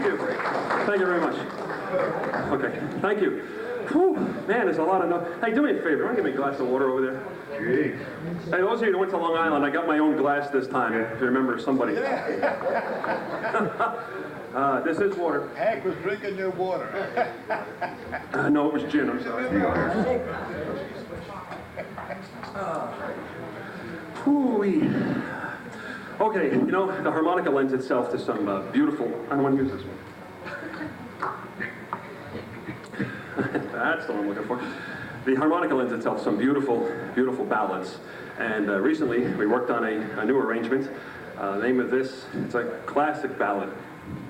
[SPEAKER 9] Thank you. Thank you very much. Okay, thank you. Whew, man, there's a lot of no. Hey, do me a favor. You want to give me a glass of water over there?
[SPEAKER 1] Gee.
[SPEAKER 9] Hey, those of you who went to Long Island, I got my own glass this time. If you remember somebody. This is water.
[SPEAKER 8] Hank was drinking your water.
[SPEAKER 9] No, it was gin. I'm sorry. Whew-wee. Okay, you know, the harmonica lends itself to some beautiful. I don't want to use this one. That's the one I'm looking for. The harmonica lends itself to some beautiful, beautiful ballads. And recently, we worked on a new arrangement. The name of this, it's a classic ballad.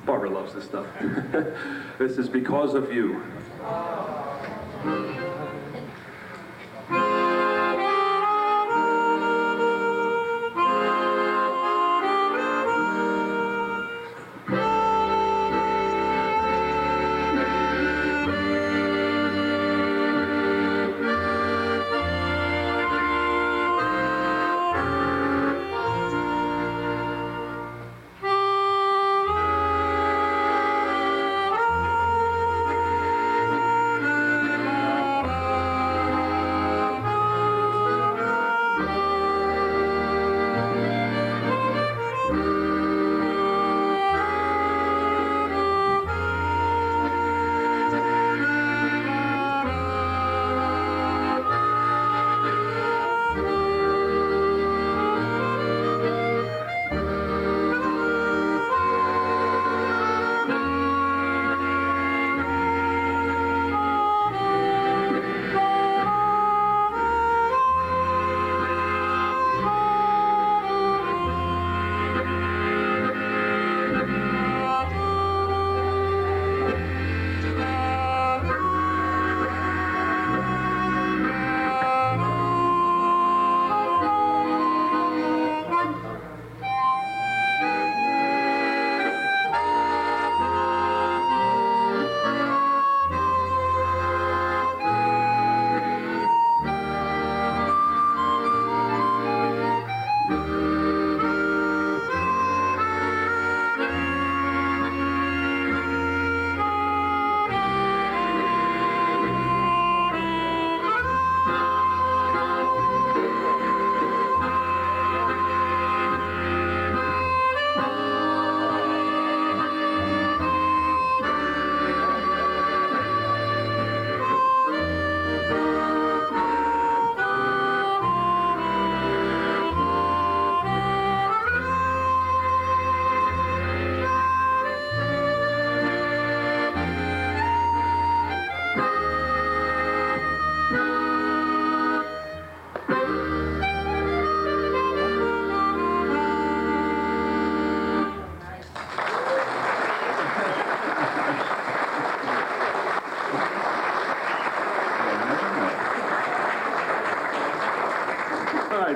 [SPEAKER 9] Barbara loves this stuff. This is Because of You.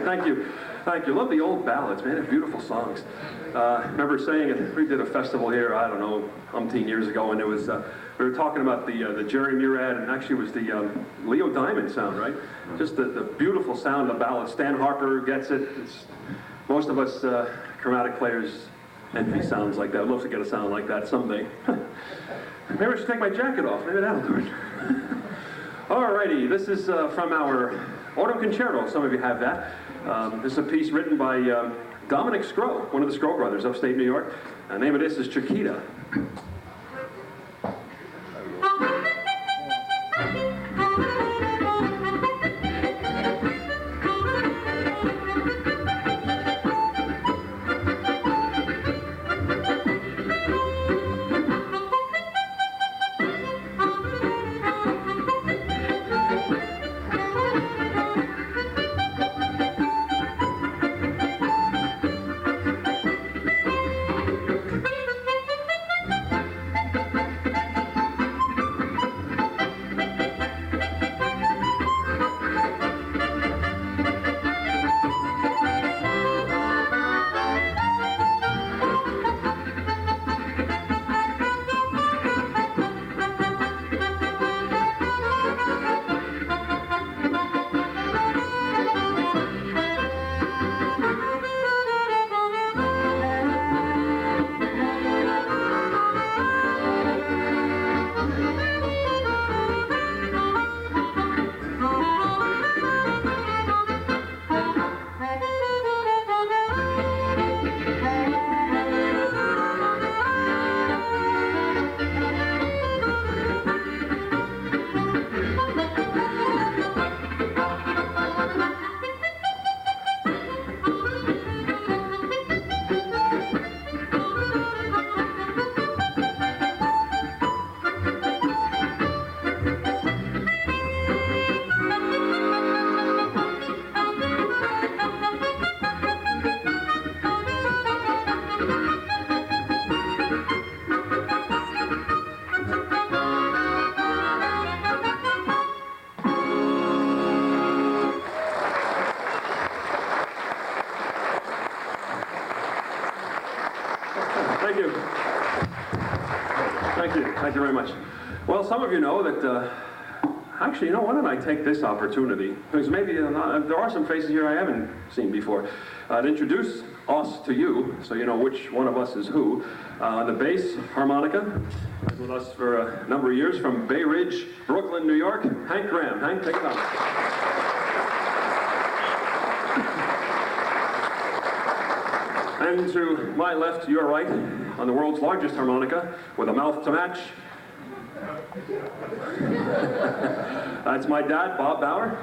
[SPEAKER 9] Thank you. Thank you. Love the old ballads, man. They're beautiful songs. Remember saying it, we did a festival here, I don't know, umpteen years ago, and it was, we were talking about the Jerry Murad, and actually it was the Leo Diamond sound, right? Just the beautiful sound of the ballad. Stan Harper gets it. Most of us chromatic players envy sounds like that. I'd love to get a sound like that someday. Maybe I should take my jacket off. Maybe that'll do it. Alrighty, this is from our Autumn Concerto. Some of you have that. This is a piece written by Dominic Scrow, one of the Scrow brothers, upstate New York. The name of this is Chiquita. Thank you. Thank you very much. Well, some of you know that, actually, you know, why don't I take this opportunity, because maybe there are some faces here I haven't seen before, to introduce us to you, so you know which one of us is who. On the bass, harmonica, been with us for a number of years from Bay Ridge, Brooklyn, New York, Hank Graham. Hank, take it on. And to my left, your right, on the world's largest harmonica, with a mouth to match. That's my dad, Bob Bauer.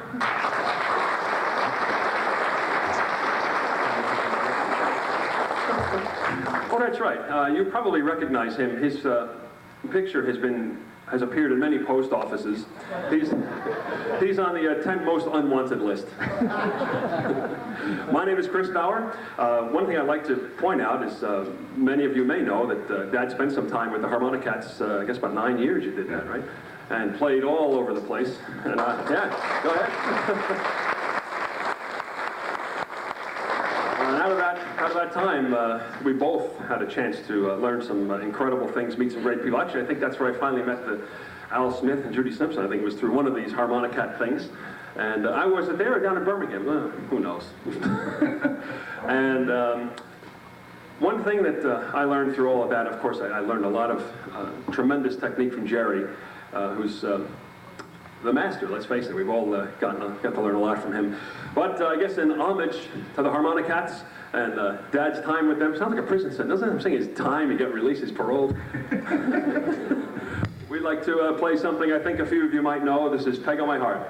[SPEAKER 9] Oh, that's right. You probably recognize him. His picture has appeared in many post offices. He's on the 10 most unwanted list. My name is Chris Bauer. One thing I'd like to point out is many of you may know that Dad spent some time with the Harmonicats, I guess about 9 years you did that, right? And played all over the place. And yeah, go ahead. And out of that time, we both had a chance to learn some incredible things, meet some great people. Actually, I think that's where I finally met Al Smith and Judy Simpson. I think it was through one of these Harmonicat things. And I was there or down in Birmingham. Who knows? And one thing that I learned through all of that, of course, I learned a lot of tremendous technique from Jerry, who's the master, let's face it. We've all got to learn a lot from him. But I guess in homage to the Harmonicats and Dad's time with them, sounds like a prison sentence. Doesn't it? Saying his time, you get released, he's paroled. We'd like to play something I think a few of you might know. This is Peg on My Heart.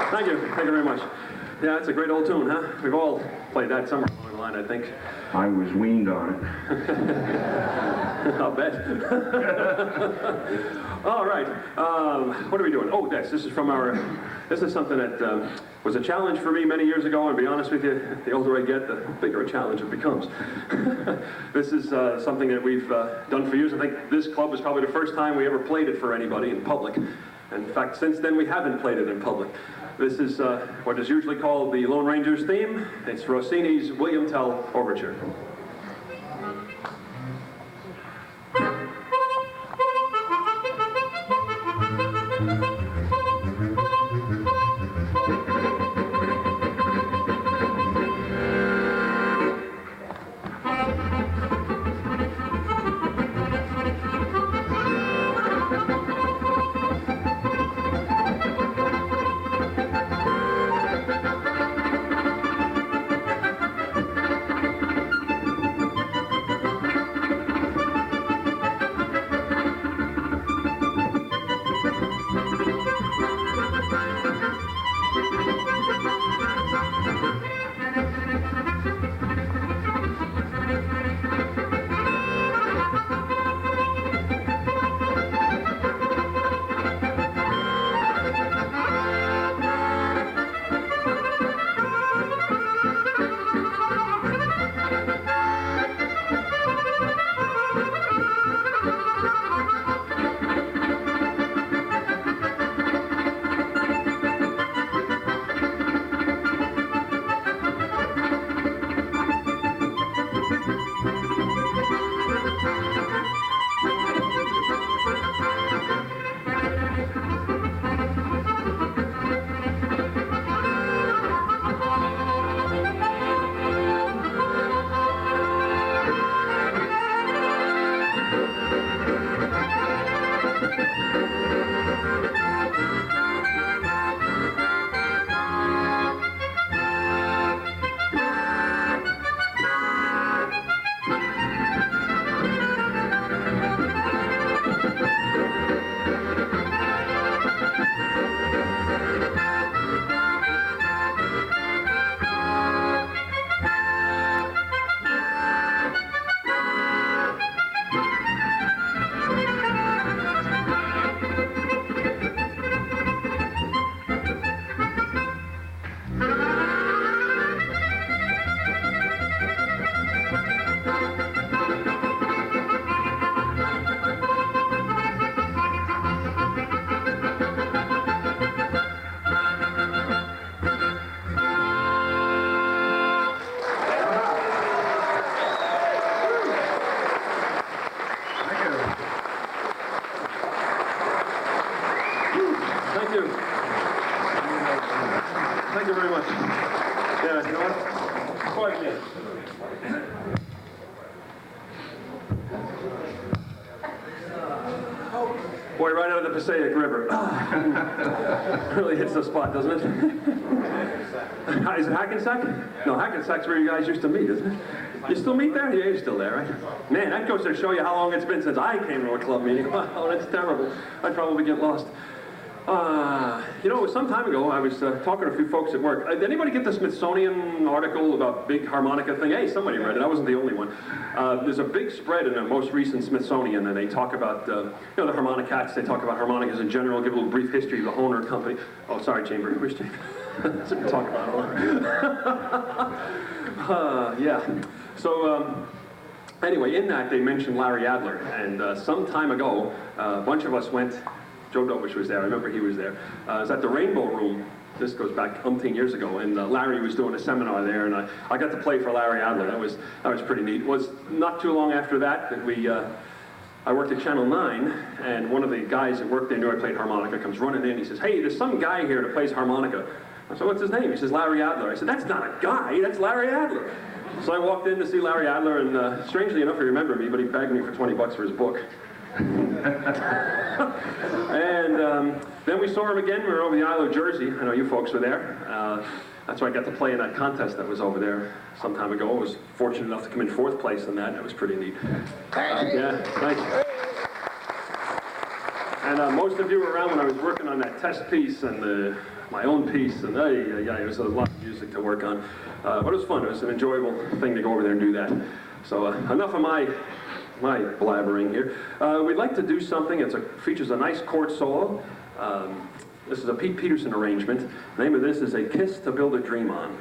[SPEAKER 9] Thank you. Thank you very much. Yeah, it's a great old tune, huh? We've all played that somewhere along the line, I think.
[SPEAKER 7] I was weaned on it.
[SPEAKER 9] I'll bet. All right. What are we doing? Oh, this is from our... This is something that was a challenge for me many years ago, and to be honest with you, the older I get, the bigger a challenge it becomes. This is something that we've done for years. I think this club was probably the first time we ever played it for anybody in public. In fact, since then, we haven't played it in public. This is what is usually called the Lone Ranger's theme. It's Rossini's William Tell Overture. you. Thank you very much. Yeah, you know what? Go ahead again. Boy, right out of the Passaic River. Really hits the spot, doesn't it? Is it Hackensack? No, Hackensack's where you guys used to meet, isn't it? You still meet there? Yeah, you're still there, right? Man, that goes to show you how long it's been since I came to a club meeting. Wow, that's terrible. I'd probably get lost. You know, some time ago, I was talking to a few folks at work. Did anybody get the Smithsonian article about big harmonica thing? Hey, somebody read it. I wasn't the only one. There's a big spread in the most recent Smithsonian, and they talk about, you know, the harmonicats. They talk about harmonicas in general, give a little brief history of the Hohner Company. Oh, sorry, Chamber. Where's Chamber? That's what we're talking about. Yeah. So, anyway, in that, they mentioned Larry Adler. And some time ago, a bunch of us went. Joe Dovish was there. I remember he was there. It was at the Rainbow Room. This goes back umpteen years ago, and Larry was doing a seminar there, and I got to play for Larry Adler. That was pretty neat. It was not too long after that I worked at Channel 9, and one of the guys that worked there knew I played harmonica. Comes running in. He says, "Hey, there's some guy here that plays harmonica." I said, "What's his name?" He says, "Larry Adler." I said, "That's not a guy. That's Larry Adler." So I walked in to see Larry Adler, and strangely enough, he remembered me, but he begged me for $20 for his book. And then we saw him again. We were over the Isle of Jersey. I know you folks were there. That's why I got to play in that contest that was over there some time ago. I was fortunate enough to come in 4th place in that. That was pretty neat. Yeah, thanks. And most of you were around when I was working on that test piece and my own piece. And it was a lot of music to work on. But it was fun. It was an enjoyable thing to go over there and do that. So enough of my blabbering here. We'd like to do something. It features a nice chord solo. This is a Pete Peterson arrangement. The name of this is A Kiss to Build a Dream On.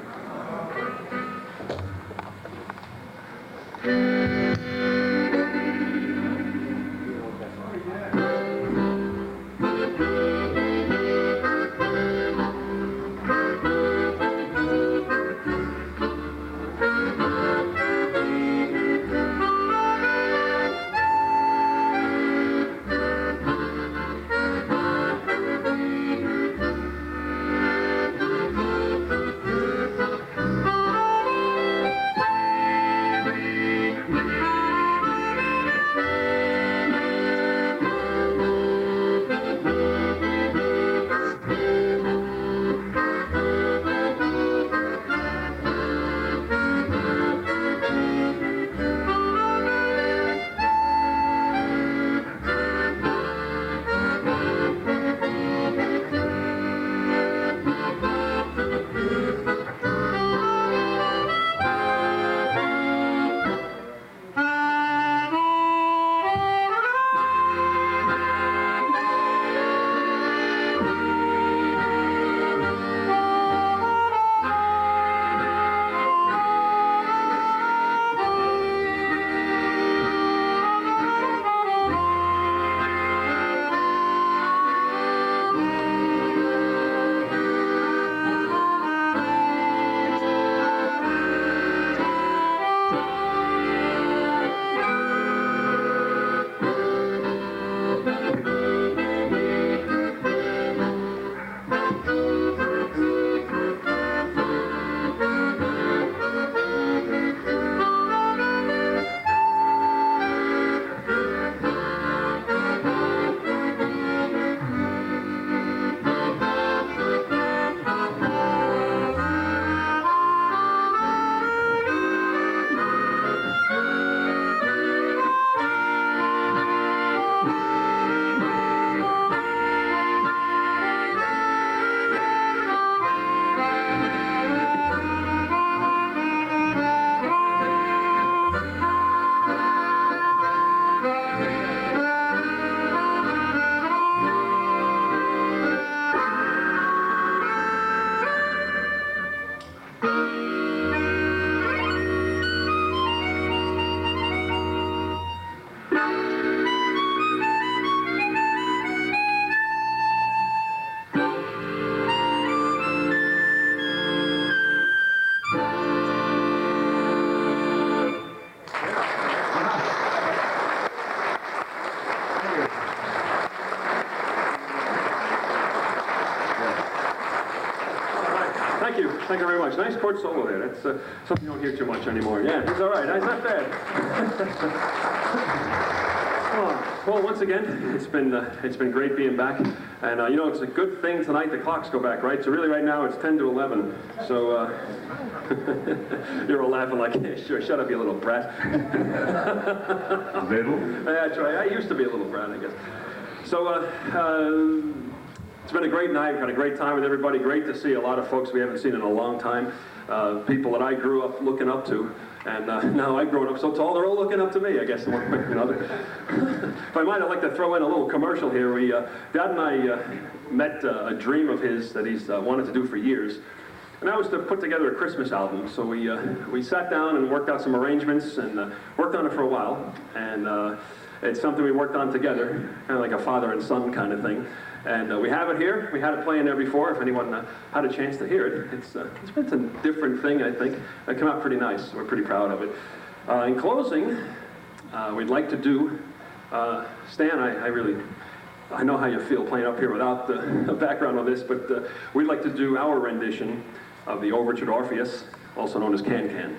[SPEAKER 9] Thank you very much. Nice chord solo there. That's something you don't hear too much anymore. Yeah, he's all right. That's not bad. Well, once again, it's been great being back. And you know, it's a good thing tonight the clocks go back, right? So really right now it's 10 to 11. So you're all laughing like, yeah, sure, shut up, you little brat.
[SPEAKER 10] Little?
[SPEAKER 9] That's right. I used to be a little brat, I guess. So it's been a great night. We've had a great time with everybody. Great to see a lot of folks we haven't seen in a long time. People that I grew up looking up to. And now I've grown up so tall, they're all looking up to me, I guess. You know. If I might, I'd like to throw in a little commercial here. Dad and I met a dream of his that he's wanted to do for years. And that was to put together a Christmas album. So we sat down and worked out some arrangements and worked on it for a while. And it's something we worked on together, kind of like a father and son kind of thing. And we have it here. We had it playing there before, if anyone had a chance to hear it. It's a different thing, I think. It came out pretty nice. We're pretty proud of it. In closing, we'd like to do, Stan, I know how you feel playing up here without the background on this, but we'd like to do our rendition of the Overture to Orpheus, also known as Can-Can.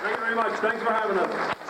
[SPEAKER 9] Thank you very much. Thanks for having us.